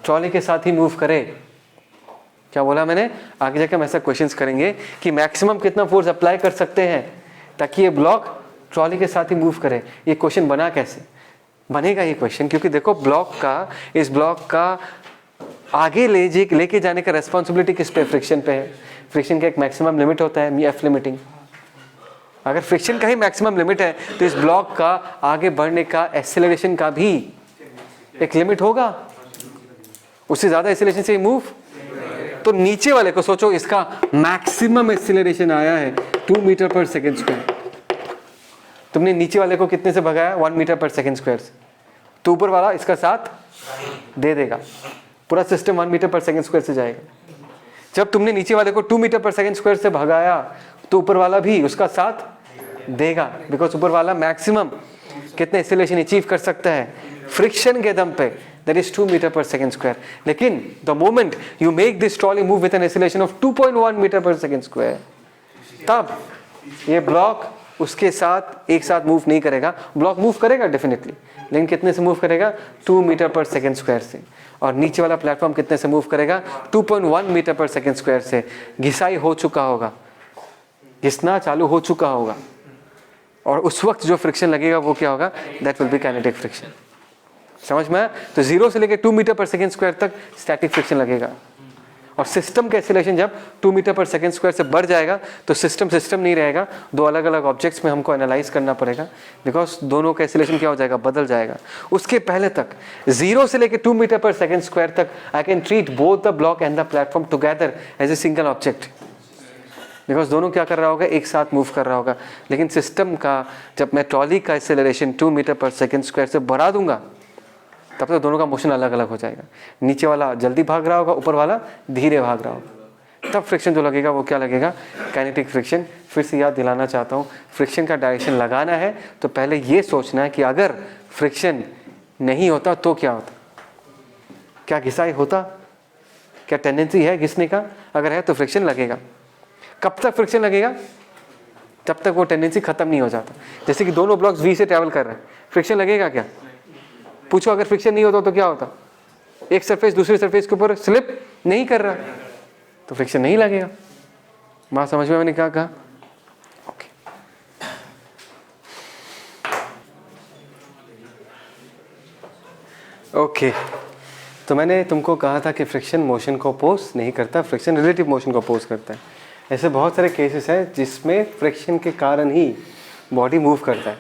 ट्रॉली के साथ ही मूव करे। क्या बोला मैंने? आगे जाके हम ऐसा क्वेश्चंस करेंगे कि मैक्सिमम कितना फोर्स अप्लाई कर सकते हैं ताकि ये ब्लॉक ट्रॉली के साथ ही मूव करे। ये क्वेश्चन बना कैसे? बनेगा ये क्वेश्चन क्योंकि देखो इस ब्लॉक का आगे लेके जाने का रेस्पॉन्सिबिलिटी किस पे? फ्रिक्शन पे है। फ्रिक्शन का एक मैक्सिमम लिमिट होता है, एफ लिमिटिंग। अगर फ्रिक्शन का ही मैक्सिमम लिमिट है तो इस ब्लॉक का आगे बढ़ने का एक्सेलरेशन का भी एक लिमिट होगा, उससे ज्यादा एक्सेलरेशन से मूव। तो नीचे वाले को सोचो, इसका मैक्सिमम एक्सेलरेशन आया है 2 मीटर पर सेकेंड स्क्वायर। तुमने नीचे वाले को कितने से भगाया? 1 मीटर पर सेकेंड स्क्वायर से। तो ऊपर वाला इसका साथ दे देगा, पूरा system 1 metre per second square से जाएगा। जब तुमने नीचे वाले को 2 मीटर पर सेकेंड स्क्वायर से भगाया तो ऊपर वाला भी उसका साथ देगा, बिकॉज ऊपर वाला मैक्सिमम कितने एक्सेलरेशन अचीव कर सकता है फ्रिक्शन के दम पे, that is 2 meter per second square. लेकिन the moment you make this trolley move with an acceleration of 2.1 meter per second square, तब ये ब्लॉक उसके साथ एक साथ मूव नहीं करेगा। ब्लॉक मूव करेगा डेफिनेटली, लेकिन कितने से मूव करेगा? 2 मीटर पर सेकेंड स्क्वायर से। और नीचे वाला प्लेटफॉर्म कितने से मूव करेगा? 2.1 मीटर पर सेकेंड स्क्वायर से। घिसाई हो चुका होगा, घिसना चालू हो चुका होगा, और उस वक्त जो फ्रिक्शन लगेगा वो क्या होगा? That will be kinetic friction. समझ में? तो 0 से लेकर 2 मीटर पर सेकेंड स्क्वायर तक स्टैटिक फ्रिक्शन लगेगा। और सिस्टम का एक्सेलरेशन जब 2 मीटर पर सेकेंड स्क्वायर से बढ़ जाएगा तो सिस्टम नहीं रहेगा, दो अलग अलग ऑब्जेक्ट्स में हमको एनालाइज करना पड़ेगा, बिकॉज दोनों का एक्सेलरेशन क्या हो जाएगा? बदल जाएगा। उसके पहले तक 0 से लेकर 2 मीटर पर सेकेंड स्क्वायर तक I can treat both the block and the platform together as a single object, because दोनों क्या कर रहा होगा? एक साथ मूव कर रहा होगा। लेकिन सिस्टम का जब मैं ट्रॉली का acceleration 2 metre per second square से बढ़ा दूंगा तब तक दोनों का मोशन अलग अलग हो जाएगा। नीचे वाला जल्दी भाग रहा होगा, ऊपर वाला धीरे भाग रहा होगा। तब फ्रिक्शन जो लगेगा वो क्या लगेगा? Kinetic friction. फिर से याद दिलाना चाहता हूँ, फ्रिक्शन का डायरेक्शन लगाना है तो पहले ये सोचना है कि अगर फ्रिक्शन नहीं होता तो क्या होता? क्या घिसाई होता? क्या टेंडेंसी है घिसने का? अगर है तो फ्रिक्शन लगेगा। कब तक फ्रिक्शन लगेगा? जब तक वो टेंडेंसी खत्म नहीं हो जाता। जैसे कि दोनों ब्लॉक्स वी से ट्रैवल कर रहे हैं, फ्रिक्शन लगेगा क्या? पूछो, अगर फ्रिक्शन नहीं होता तो क्या होता? एक सरफेस दूसरे सरफेस के ऊपर स्लिप नहीं कर रहा तो फ्रिक्शन नहीं लगेगा। बात समझ में मैंने क्या कहा? ओके। तो मैंने तुमको कहा था कि फ्रिक्शन मोशन को अपोज नहीं करता, फ्रिक्शन रिलेटिव मोशन को अपोज करता है। ऐसे बहुत सारे केसेस हैं जिसमें फ्रिक्शन के कारण ही बॉडी मूव करता है।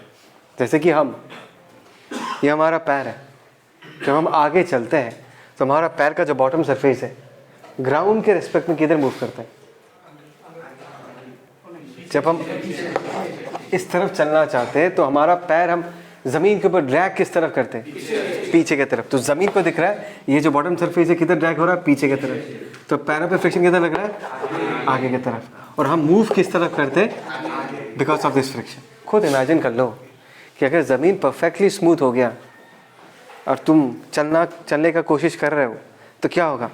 जैसे कि ये हमारा पैर है, जब हम आगे चलते हैं तो हमारा पैर का जो बॉटम सरफेस है ग्राउंड के रिस्पेक्ट में किधर मूव करता है? जब हम इस तरफ चलना चाहते हैं तो हमारा पैर हम जमीन के ऊपर ड्रैग किस तरफ करते हैं? पीछे की तरफ। तो जमीन पर दिख रहा है ये जो बॉटम सरफेस है किधर ड्रैग हो रहा है? पीछे की तरफ। तो पैरों पे फ्रिक्शन किधर लग रहा है? आगे की तरफ। और हम मूव किस तरफ करते हैं? Because of this friction. खुद इमेजिन कर लो कि अगर ज़मीन परफेक्टली स्मूथ हो गया और तुम चलने का कोशिश कर रहे हो तो क्या होगा?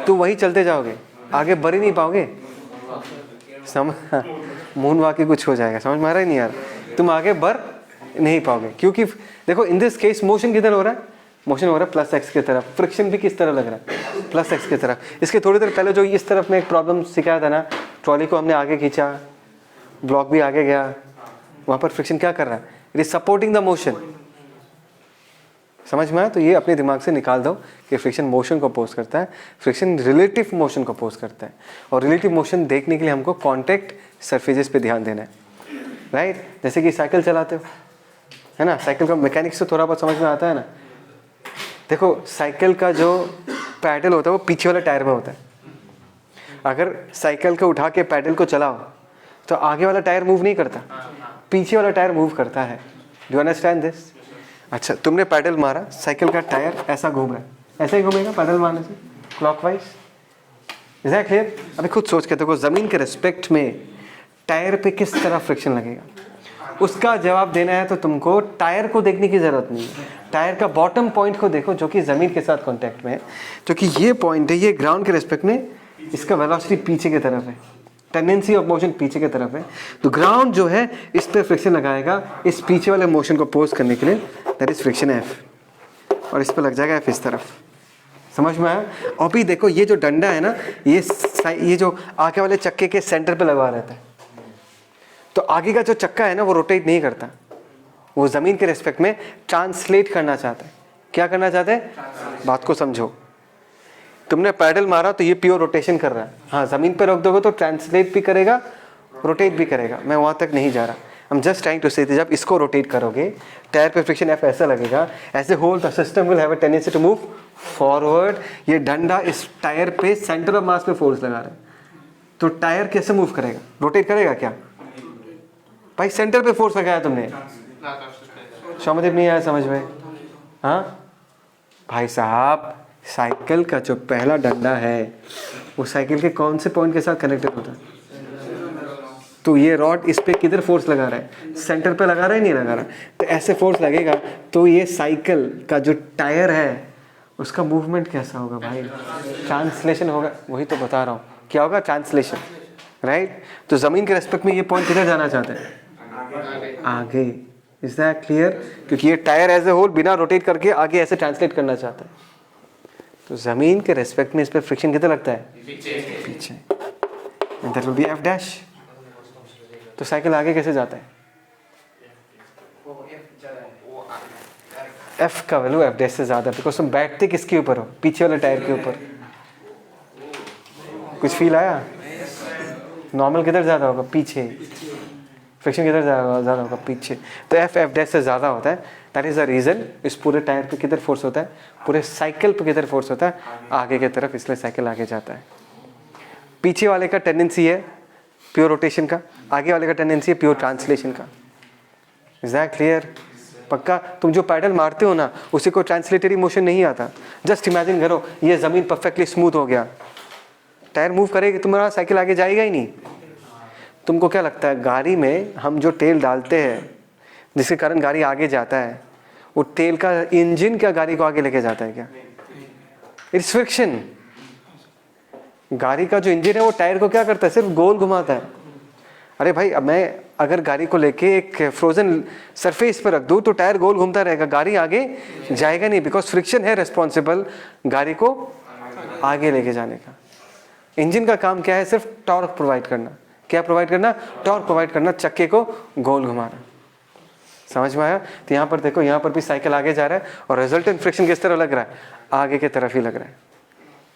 तुम वही चलते जाओगे, आगे बढ़ ही नहीं पाओगे। मून वाकी कुछ हो जाएगा। समझ में आ रहा है नहीं यार? तुम आगे बढ़ नहीं पाओगे क्योंकि देखो इन दिस केस मोशन किधर हो रहा है? मोशन हो रहा है प्लस एक्स की तरफ। फ्रिक्शन भी किस तरफ लग रहा है? प्लस एक्स की तरफ। इसके थोड़ी देर पहले जो इस तरफ में एक प्रॉब्लम सिखाया था ना, ट्रॉली को हमने आगे खींचा, ब्लॉक भी आगे गया, वहाँ पर फ्रिक्शन क्या कर रहा है? It is supporting the motion. समझ में आया? तो ये अपने दिमाग से निकाल दो कि फ्रिक्शन मोशन को अपोज करता है, फ्रिक्शन रिलेटिव मोशन को अपोज करता है। और रिलेटिव मोशन देखने के लिए हमको कॉन्टैक्ट सरफेसेस पे ध्यान देना है, राइट? जैसे कि साइकिल चलाते हो, है ना, साइकिल का मैकेनिक्स तो थोड़ा बहुत समझ में आता है ना। देखो साइकिल का जो पैडल होता है वो पीछे वाले टायर में होता है। अगर साइकिल को उठा के पैडल को चलाओ तो आगे वाला टायर मूव नहीं करता, पीछे वाला टायर मूव करता है। Do understand this? अच्छा, तुमने पैडल मारा, साइकिल का टायर ऐसा घूम रहा है, ऐसे ही घूमेगा पैडल मारने से, क्लॉकवाइज। Is that clear? अभी खुद सोच के देखो, जमीन के रिस्पेक्ट में टायर पे किस तरह फ्रिक्शन लगेगा, उसका जवाब देना है तो तुमको टायर को देखने की जरूरत नहीं है, टायर का बॉटम पॉइंट को देखो जो कि जमीन के साथ कांटेक्ट में है। तो कि ये पॉइंट है, ये ग्राउंड के रिस्पेक्ट में इसका वेलोसिटी पीछे की तरफ है, टेंडेंसी ऑफ मोशन पीछे की तरफ है। तो ग्राउंड जो है इस पे फ्रिक्शन लगाएगा इस पीछे वाले मोशन को अपोज करने के लिए, दैट इज फ्रिक्शन एफ, और इस पे लग जाएगा एफ इस तरफ। समझ में आया? और भी देखो ये जो डंडा है ना, ये जो आगे वाले चक्के के सेंटर पे लगा रहता है, तो आगे का जो चक्का है ना वो रोटेट नहीं करता, वो जमीन के रिस्पेक्ट में ट्रांसलेट करना चाहता है। क्या करना चाहते हैं? बात को समझो। तुमने पैडल मारा तो ये प्योर रोटेशन कर रहा है, हाँ जमीन पे रोक दोगे तो ट्रांसलेट भी करेगा, रोटेट भी करेगा। मैं वहां तक नहीं जा रहा, I am just trying to say जब इसको रोटेट करोगे टायर पे फ्रिक्शन एफ ऐसा लगेगा, ऐसे whole the system will have a tendency to move forward. ये डंडा इस टायर पे सेंटर ऑफ मास पे फोर्स लगा रहा है, तो टायर कैसे मूव करेगा? रोटेट करेगा क्या भाई? सेंटर पे फोर्स लगाया तुमने, शौमदीप नहीं आया समझ में? हाँ भाई साहब, साइकिल का जो पहला डंडा है वो साइकिल के कौन से पॉइंट के साथ कनेक्टेड होता है? तो ये रॉड इस पे किधर फोर्स लगा रहा है? सेंटर पे लगा रहा है, नहीं लगा रहा? तो ऐसे फोर्स लगेगा तो ये साइकिल का जो टायर है उसका मूवमेंट कैसा होगा भाई? ट्रांसलेशन होगा। वही तो बता रहा हूँ, क्या होगा? Translation, right? तो जमीन के रेस्पेक्ट में ये पॉइंट किधर जाना चाहते हैं? आगे। Is that clear? क्योंकि ये टायर एज ए होल बिना रोटेट करके आगे ऐसे ट्रांसलेट करना चाहता है। तो जमीन के रेस्पेक्ट में इस पे फ्रिक्शन कितना लगता है? पीछे। And that will be F dash. तो साइकिल आगे कैसे जाता है? एफ का वैल्यू एफ डैश से ज्यादा, बिकॉज तुम बैठते किसके ऊपर हो? पीछे वाले टायर के ऊपर। कुछ फील आया? नॉर्मल किधर ज्यादा होगा? पीछे। फ्रिक्शन किधर ज़्यादा होगा? पीछे। तो एफ एफ डैश से ज़्यादा होता है। दैट इज़ द रीज़न इस पूरे टायर पे किधर फोर्स होता है? पूरे साइकिल पे किधर फोर्स होता है? आगे की तरफ, इसलिए साइकिल आगे जाता है। पीछे वाले का टेंडेंसी है प्योर रोटेशन का, आगे वाले का टेंडेंसी है प्योर ट्रांसलेशन का। Is that clear? पक्का? तुम जो पैडल मारते हो ना, उसी को ट्रांसलेटरी मोशन नहीं आता। जस्ट इमेजिन करो ये ज़मीन परफेक्टली स्मूथ हो गया, टायर मूव करेगी, तुम्हारा साइकिल आगे जाएगा ही नहीं। तुमको क्या लगता है गाड़ी में हम जो तेल डालते हैं जिसके कारण गाड़ी आगे जाता है, वो तेल का इंजन क्या गाड़ी को आगे लेके जाता है क्या? It's friction. गाड़ी का जो इंजन है वो टायर को क्या करता है? सिर्फ गोल घुमाता है। अरे भाई, अब मैं अगर गाड़ी को लेके एक फ्रोजन सरफेस पर रख दूं तो टायर गोल घूमता रहेगा, गाड़ी आगे जाएगा नहीं, बिकॉज फ्रिक्शन है रिस्पॉन्सिबल गाड़ी को आगे लेके जाने का। इंजन का काम क्या है? सिर्फ टॉर्क प्रोवाइड करना। क्या प्रोवाइड करना? टॉर्क प्रोवाइड करना, चक्के को गोल घुमाना। समझ में आया? तो यहाँ पर देखो, यहाँ पर भी साइकिल आगे जा रहा है और रिजल्टेंट फ्रिक्शन किस तरह लग रहा है? आगे की तरफ ही लग रहा है।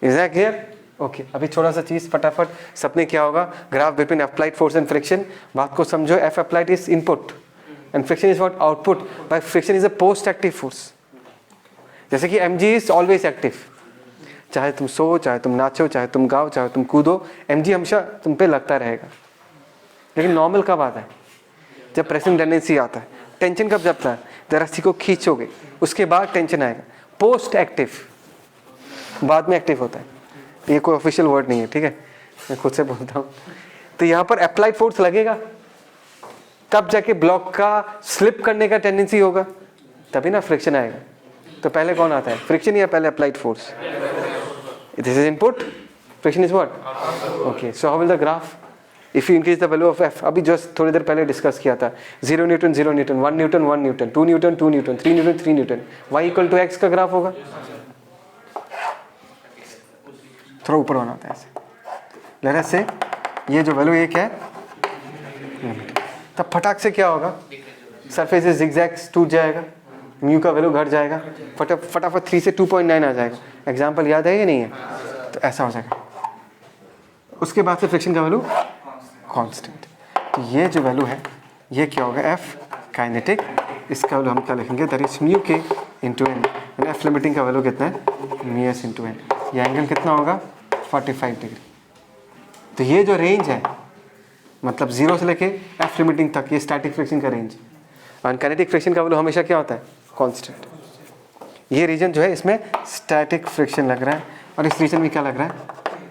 Is that clear? ओके, अभी थोड़ा सा चीज फटाफट सबने क्या होगा, graph between applied force and friction. बात को समझो। F applied is input and friction is what? Output. By friction is a post active force. जैसे कि mg इज ऑलवेज एक्टिव, चाहे तुम सो, चाहे तुम नाचो, चाहे तुम गाओ, चाहे तुम कूदो, mg हमेशा तुम पे लगता रहेगा। लेकिन नॉर्मल कब आता है? जब प्रेसिंग टेंडेंसी आता है। टेंशन कब जाता है? जब रस्सी को खींचोगे उसके बाद टेंशन आएगा। पोस्ट एक्टिव, बाद में एक्टिव होता है। ये कोई ऑफिशियल वर्ड नहीं है, ठीक है, मैं खुद से बोलता हूँ। तो यहाँ पर अप्लाइड फोर्स लगेगा, तब जाके ब्लॉक का स्लिप करने का टेंडेंसी होगा, तभी ना फ्रिक्शन आएगा। तो पहले कौन आता है? फ्रिक्शन या पहले applied force? This is input, friction is what? Okay, so how will the graph if you increase the value of F? अभी जस्ट थोड़ी देर पहले डिस्कस किया था। 0 newton 0 newton, 1 newton 1 newton, 2 newton 2 newton, 3 newton 3 newton, y equal to X का ग्राफ होगा। थोड़ा ऊपर बनाता है ऐसे, लेट अस से ये जो वैल्यू एक है, तब फटाक से क्या होगा? सरफेस जिगजैग टूट जाएगा, म्यू का वैल्यू घट जाएगा, फटाफट 3 से 2.9 आ जाएगा। एग्जाम्पल याद है या नहीं है? तो ऐसा हो जाएगा। उसके बाद से फ्रिक्शन का वैल्यू कांस्टेंट। तो ये जो वैल्यू है ये क्या होगा? एफ काइनेटिक, इसका वैल्यू हम क्या लिखेंगे? दैट इज म्यू के इंटू एन। एफ लिमिटिंग का वैल्यू कितना है? Mu S into N. ये एंगल कितना होगा? 45 डिग्री। तो ये जो रेंज है मतलब 0 से लेके एफ लिमिटिंग तक, ये स्टैटिक फ्रिक्शन का रेंज। और काइनेटिक फ्रिक्शन का वैल्यू हमेशा क्या होता है? कांस्टेंट। ये रीजन जो है इसमें स्टैटिक फ्रिक्शन लग रहा है और इस रीजन में क्या लग रहा है?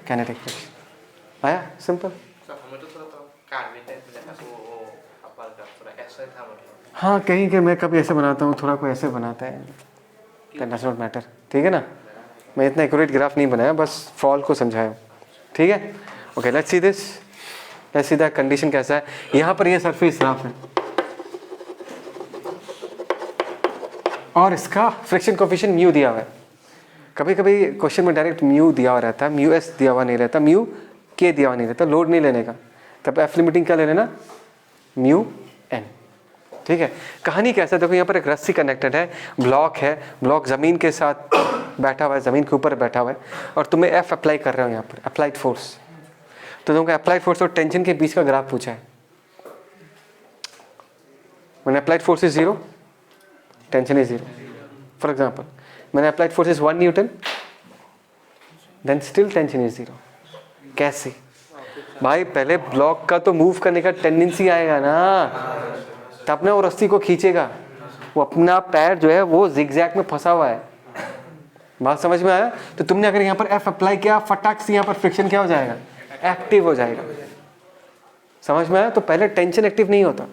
Kinetic friction. आया सिंपल? हाँ, कहीं के मैं कभी ऐसे बनाता हूँ, थोड़ा कोई ऐसे बनाता है, दैट डज नॉट मैटर। ठीक है ना? मैं इतना एक्यूरेट ग्राफ नहीं बनाया, बस फॉल को समझाया। ठीक है? Okay, let's see this. Let's see the condition कैसा है। यहाँ पर ये सरफेस ग्राफ है और इसका फ्रिक्शन कोफिशिएंट म्यू दिया हुआ है। कभी कभी क्वेश्चन में डायरेक्ट म्यू दिया हुआ रहता है, म्यू एस दिया हुआ नहीं रहता, म्यू के दिया हुआ नहीं रहता, लोड नहीं लेने का। तब एफ लिमिटिंग क्या ले लेना? Mu N. ठीक है? कहानी कैसा है? देखो यहाँ पर एक रस्सी कनेक्टेड है, ब्लॉक है, ब्लॉक ज़मीन के साथ बैठा हुआ है, ज़मीन के ऊपर बैठा हुआ है और तुम्हें एफ अप्लाई कर रहे हो यहाँ पर, अप्लाइड फोर्स। तो तुमको अप्लाइड फोर्स और टेंशन के बीच का ग्राफ पूछा है। मैंने applied force is 0, tension is 0। For example मैंने applied force is 1 newton, then still tension is 0। कैसे भाई? पहले ब्लॉक का तो मूव करने का टेंडेंसी आएगा ना, तब ना वो रस्सी को खींचेगा। वो अपना पैर जो है वो जिगजैग में फंसा हुआ है। बात समझ में आया? तो तुमने अगर यहाँ पर एफ अप्लाई किया, फटाक से यहाँ पर फ्रिक्शन क्या हो जाएगा? एक्टिव हो जाएगा। समझ में आया? तो पहले टेंशन एक्टिव नहीं होता,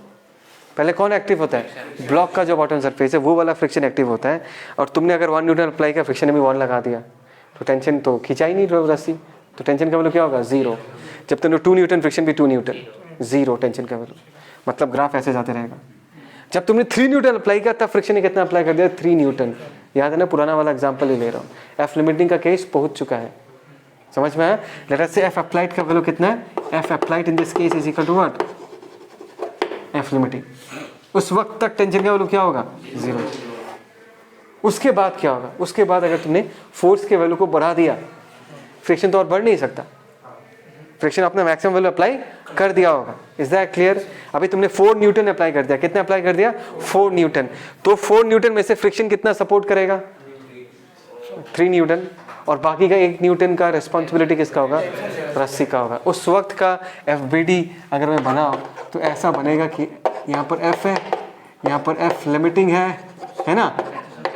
पहले कौन एक्टिव होता है? ब्लॉक का जो बॉटम सरफेस है वो वाला फ्रिक्शन एक्टिव होता है। और तुमने अगर 1 न्यूटन अप्लाई किया, फ्रिक्शन ने भी 1 लगा दिया, तो टेंशन तो खींचा ही नहीं रस्सी, तो टेंशन का वैल्यू क्या होगा? 0। जब तुमने 2 न्यूटन, फ्रिक्शन भी 2 न्यूटन, 0 टेंशन का वैल्यू। मतलब ग्राफ ऐसे जाते रहेगा। जब तुमने 3 न्यूटन अप्लाई किया, तब फ्रिक्शन ने कितना अप्लाई कर दिया? 3 न्यूटन। याद है ना? पुराना वाला एग्जांपल ही ले रहा हूँ। एफ लिमिटिंग का केस पहुंच चुका है। समझ में आया? लेट अस से एफ अप्लाइड का वैल्यू कितना है? F applied in this case is equal to what? F limiting. उस वक्त तक टेंशन का वैल्यू क्या होगा? 0। उसके बाद क्या होगा? उसके बाद अगर तुमने फोर्स के वैल्यू को बढ़ा दिया, फ्रिक्शन तो और बढ़ नहीं सकता, फ्रिक्शन अपना मैक्सिमम वैल्यू अप्लाई कर दिया होगा। Is that clear? अभी तुमने 4 न्यूटन अप्लाई कर दिया। कितना अप्लाई कर दिया? 4 न्यूटन। तो 4 न्यूटन में से फ्रिक्शन कितना सपोर्ट करेगा? 3 न्यूटन। और बाकी का 1 न्यूटन का रिस्पॉन्सिबिलिटी किसका होगा? रस्सी का होगा। उस वक्त का FBD अगर मैं बनाऊं तो ऐसा बनेगा कि यहाँ पर F है, यहाँ पर F लिमिटिंग है ना,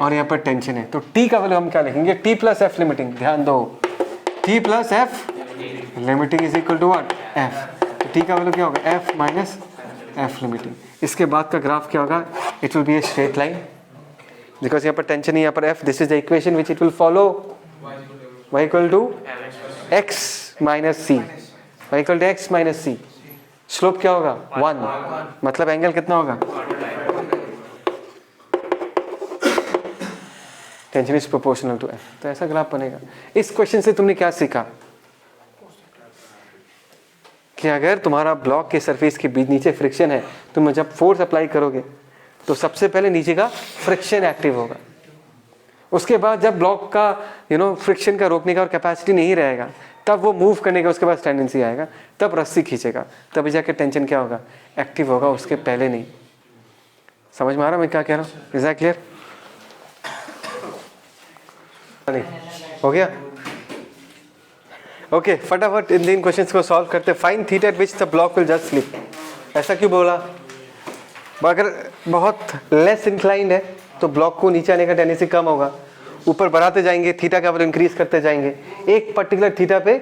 और यहाँ पर टेंशन है। तो T का वैल्यू हम क्या लिखेंगे? T plus F limiting. ध्यान दो, T plus F limiting is equal to what? F। तो T का वैल्यू क्या होगा? F minus F limiting. इसके बाद का ग्राफ क्या होगा? It will be a straight line, because यहाँ पर टेंशन है, यहाँ पर F। This is the equation which it will follow. y equal to x minus c, y equal to x minus c. Slope क्या होगा? 1। मतलब एंगल कितना होगा? Tension is proportional to f। तो ऐसा ग्राफ बनेगा। इस क्वेश्चन से तुमने क्या सीखा? कि अगर तुम्हारा ब्लॉक के सरफेस के बीच नीचे फ्रिक्शन है, तुम जब फोर्स अप्लाई करोगे तो सबसे पहले नीचे का फ्रिक्शन एक्टिव होगा। उसके बाद जब ब्लॉक का फ्रिक्शन का रोकने का और कैपेसिटी नहीं रहेगा, तब वो मूव करने का उसके बाद टेंडेंसी आएगा, तब रस्सी खींचेगा, तब जाके टेंशन क्या होगा? एक्टिव होगा, उसके पहले नहीं। समझ में आ रहा मैं क्या कह रहा हूँ? Is that clear? नहीं हो गया? ओके, फटाफट इन 3 क्वेश्चंस को सॉल्व करते। Find theta eight which the block will just slip. ऐसा क्यों बोला? अगर बहुत लेस इंक्लाइंड है तो ब्लॉक को नीचे आने का टेंडेंसी कम होगा, ऊपर बढ़ाते जाएंगे, थीटा का वैल्यू इंक्रीज करते जाएंगे, एक पर्टिकुलर थीटा पे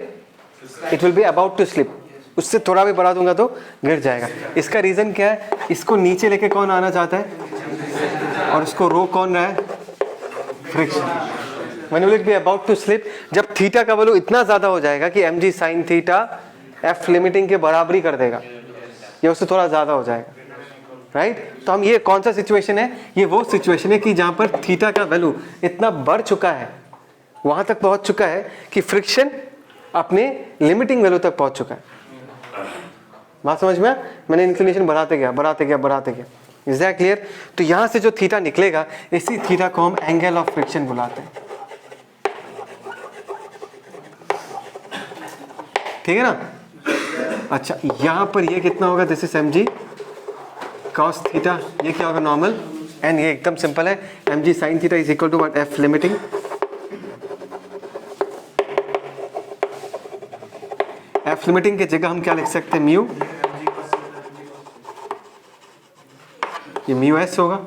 it will be about to slip, उससे थोड़ा भी बढ़ा दूंगा तो गिर जाएगा। इसका रीजन क्या है? इसको नीचे लेके कौन आना चाहता है और इसको रोक कौन रहा है? Friction. When will it be about to slip? जब थीटा का वैल्यू इतना ज्यादा हो जाएगा कि mg sin theta f limiting के बराबरी कर देगा, ये उससे थोड़ा ज्यादा हो जाएगा, राइट? तो हम ये कौन सा सिचुएशन है? ये वो सिचुएशन है कि जहां पर थीटा का वैल्यू इतना बढ़ चुका है, वहां तक पहुंच चुका है कि फ्रिक्शन अपने लिमिटिंग वैल्यू तक पहुंच चुका है। बात समझ में? मैंने इंक्लिनेशन बढ़ाते गया, इज दैट क्लियर? तो यहाँ से जो थीटा निकलेगा, इसी थीटा को हम एंगल ऑफ फ्रिक्शन बुलाते हैं, ठीक है ना? अच्छा, यहाँ पर ये कितना होगा? This is mg cos theta, ये क्या होगा? नॉर्मल, एंड ये एकदम सिंपल है, mg sin theta is equal to what? f limiting. f limiting की जगह हम क्या लिख सकते हैं? म्यू, ये म्यू एस होगा,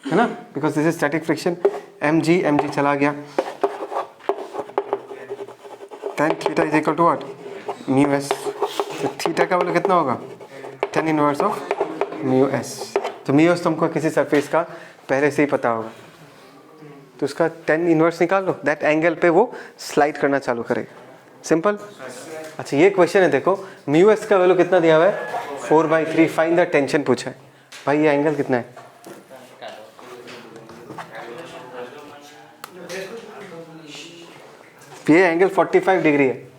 है ना, because this is static friction. mg चला गया, tan theta is equal to what? Mu s. तो थीटा का वैल्यू कितना होगा? tan inverse of mu s. तो म्यू एस तुमको किसी सरफेस का पहले से ही पता होगा, तो उसका tan इनवर्स निकाल लो, दैट एंगल पे वो स्लाइड करना चालू करेगा। सिंपल। अच्छा, ये क्वेश्चन है, देखो म्यू एस का वैल्यू कितना दिया हुआ है? 4/3, फाइंड द टेंशन पूछा है। भाई ये एंगल कितना है? ये एंगल 45 डिग्री है।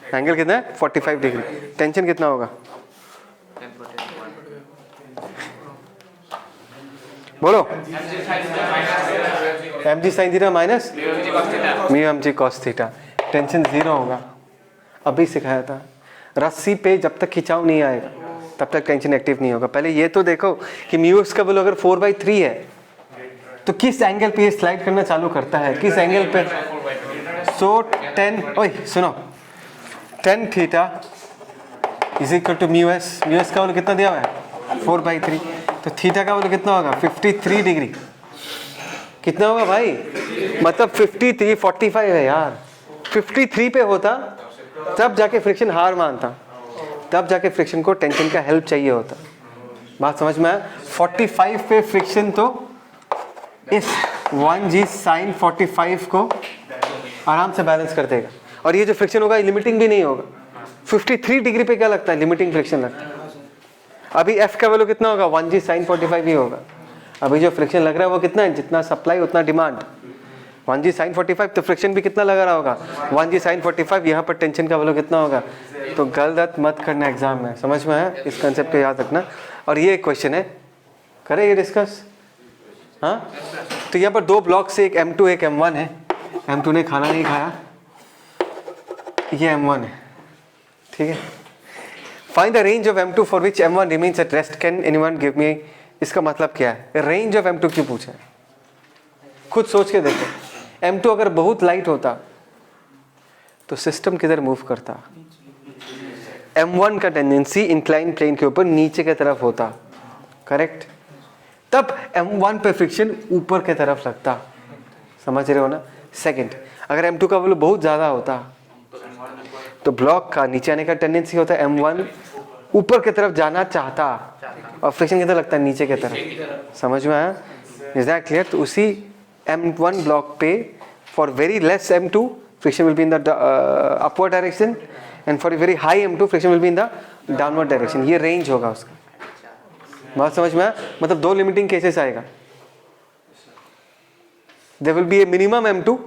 एंगल कितना है? 45 डिग्री। टेंशन कितना होगा? बोलो। mg sin theta minus mu mg cos theta. Tension 0 होगा। अभी सिखाया था, रस्सी पे जब तक खिंचाव नहीं आएगा तब तक टेंशन एक्टिव नहीं होगा। पहले ये तो देखो कि म्यू एक्स का वैल्यू अगर 4/3 है तो किस एंगल पे ये स्लाइड करना चालू करता है, किस एंगल पे? सो 10, ओए सुनो, tan theta is equal to mu s. Mu s का वैल्यू कितना दिया हुआ है? 4/3। तो थीटा का वैल्यू कितना होगा? 53 डिग्री। कितना होगा भाई? मतलब 53, 45 है यार। 53 पे होता तब जाके फ्रिक्शन हार मानता, तब जाके फ्रिक्शन को टेंशन का हेल्प चाहिए होता। बात समझ में आया? 45 पे फ्रिक्शन तो इस 1g sin 45 को आराम से बैलेंस कर देगा, और ये जो फ्रिक्शन होगा लिमिटिंग भी नहीं होगा। 53 डिग्री पे क्या लगता है? लिमिटिंग फ्रिक्शन लगता है। अभी f का वैल्यू कितना होगा? 1g sin 45 ही होगा। अभी जो फ्रिक्शन लग रहा है वो कितना है? जितना सप्लाई उतना डिमांड। 1g sin 45, तो फ्रिक्शन भी कितना लगा रहा होगा? 1g sin 45। यहाँ पर टेंशन का वैल्यू कितना होगा? तो गलत मत करना एग्जाम में, समझ में आया? इस कंसेप्ट को याद रखना। और ये एक क्वेश्चन है, करें ये डिस्कस? हाँ, तो यहाँ पर दो ब्लॉक से, एक M2 एक M1 है। M2 ने खाना नहीं खाया, ये M1 है, ठीक है। Find the range of M2 for which M1 remains at rest, can anyone give me? इसका मतलब क्या है? रेंज ऑफ M2 क्यों पूछा है? खुद सोच के देखो। M2 अगर बहुत लाइट होता तो सिस्टम किधर मूव करता? M1 का टेंडेंसी इंक्लाइन प्लेन के ऊपर नीचे की तरफ होता, करेक्ट? तब M1 पे फ्रिक्शन ऊपर की तरफ लगता, समझ रहे हो ना? सेकंड, अगर M2 का वैल्यू बहुत ज़्यादा होता तो ब्लॉक का नीचे आने का टेंडेंसी होता है, M1 ऊपर की तरफ जाना चाहता और फ्रिक्शन किधर लगता है? नीचे की तरफ। समझ में आया? Is that clear? तो उसी M1 ब्लॉक पे for very less M2 friction will be in the upward direction, and for very high M2 friction will be in the downward direction. ये रेंज होगा उसका। बात समझ में आया? मतलब दो लिमिटिंग केसेस आएगा। There will be a minimum M2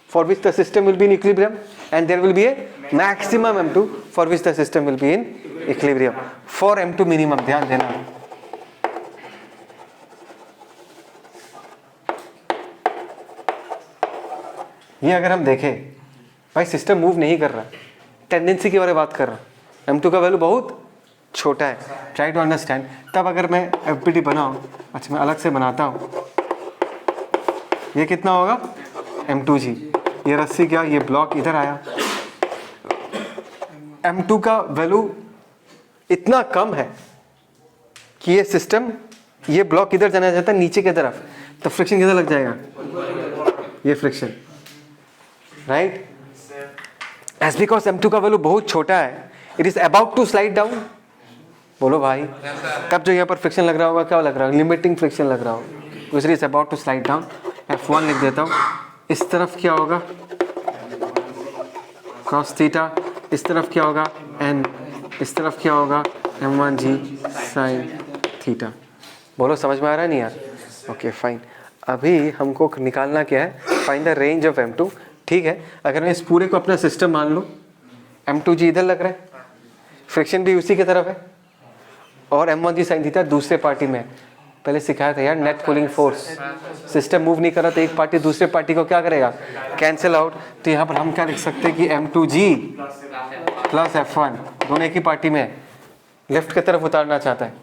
for which the system will be in equilibrium, and there will be a maximum M2 for which the system will be in equilibrium. For M2 minimum, ध्यान देना। ये अगर हम देखें, भाई सिस्टम मूव नहीं कर रहा, टेंडेंसी के बारे में बात कर रहा हूँ, M2 का वैल्यू बहुत छोटा है, ट्राई टू अंडरस्टैंड। तब अगर मैं FPT बनाऊँ, अच्छा मैं अलग से बनाता हूँ, ये कितना होगा? M2G। ये रस्सी क्या, ये ब्लॉक इधर आया, M2 का वैल्यू इतना कम है कि ये सिस्टम, ये ब्लॉक इधर जाना चाहता है नीचे की तरफ, तो फ्रिक्शन किधर लग जाएगा? ये friction, right? As because M2 का वैल्यू बहुत छोटा है, it is about to slide down. बोलो भाई, तब जो यहाँ पर फ्रिक्शन लग रहा होगा, क्या लग रहा है? लिमिटिंग फ्रिक्शन लग रहा होगा, दूसरी is about to slide down. F1 लिख देता हूँ। इस तरफ क्या होगा? cos theta. इस तरफ क्या होगा? n। इस तरफ क्या होगा? M1G sin theta. बोलो समझ में आ रहा है नहीं यार? Okay fine. अभी हमको निकालना क्या है? Find the range of M2। ठीक है, अगर मैं इस पूरे को अपना सिस्टम मान लूँ, M2G इधर लग रहा है, फ्रिक्शन भी उसी की तरफ है, और m1g sin थीटा दूसरे पार्टी में। पहले सिखाया था यार net cooling force, system move नहीं कर रहा तो एक पार्टी दूसरे पार्टी को क्या करेगा, कैंसिल आउट। तो यहाँ पर हम क्या लिख सकते हैं कि m2g प्लस f1 दोनों एक ही पार्टी में लेफ्ट की तरफ उतारना चाहता है,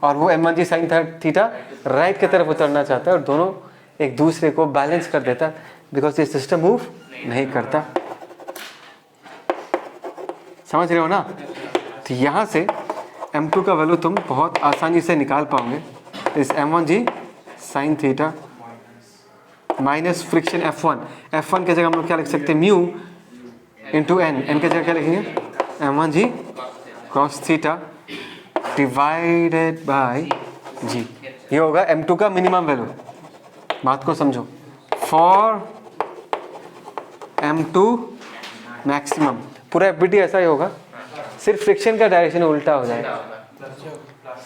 और वो m1g sin थीटा राइट की तरफ उतारना चाहता है, और दोनों एक दूसरे को बैलेंस कर देता है, बिकॉज ये सिस्टम मूव नहीं करता। समझ रहे हो ना? तो यहाँ से m2 का वैल्यू तुम बहुत आसानी से निकाल पाओगे। इस m1g sin theta minus friction f1 की जगह हम लोग क्या लिख सकते हैं, म्यू इंटू n की जगह क्या लिखेंगे, m1g cos theta divided by g। ये होगा m2 का मिनिमम वैल्यू। बात को समझो, फॉर m2 मैक्सिमम पूरा एफबीटी ऐसा ही होगा, सिर्फ फ्रिक्शन का डायरेक्शन उल्टा हो जाएगा।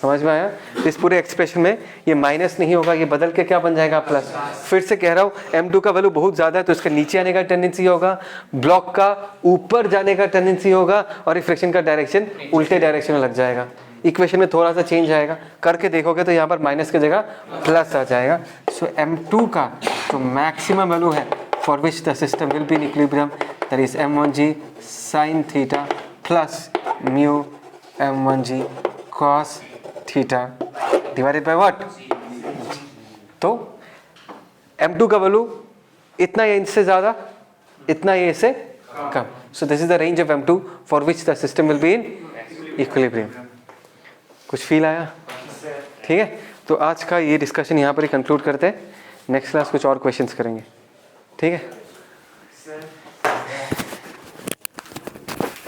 समझ में आया? इस पूरे एक्सप्रेशन में ये माइनस नहीं होगा, ये बदल के क्या बन जाएगा, प्लस। फिर से कह रहा हूँ m2 का वैल्यू बहुत ज़्यादा है तो इसका नीचे आने का टेंडेंसी होगा, ब्लॉक का ऊपर जाने का टेंडेंसी होगा, और ये फ्रिक्शन का डायरेक्शन उल्टे डायरेक्शन में लग जाएगा। इक्वेशन में थोड़ा सा चेंज आएगा, करके देखोगे तो यहाँ पर माइनस की जगह प्लस आ जाएगा। सो m2 का जो मैक्सिमम वैल्यू है for which the system will be in equilibrium, that is m1g sin theta plus mu m1g cos theta divided by what. तो m2 का वैल्यू इतना या इससे ज़्यादा, इतना या इससे कम। So this is the range of m2 for which the system will be in equilibrium. कुछ फील आया? ठीक है, तो आज का ये डिस्कशन यहाँ पर ही कंक्लूड करते हैं। नेक्स्ट क्लास कुछ और क्वेश्चंस करेंगे। ठीक है।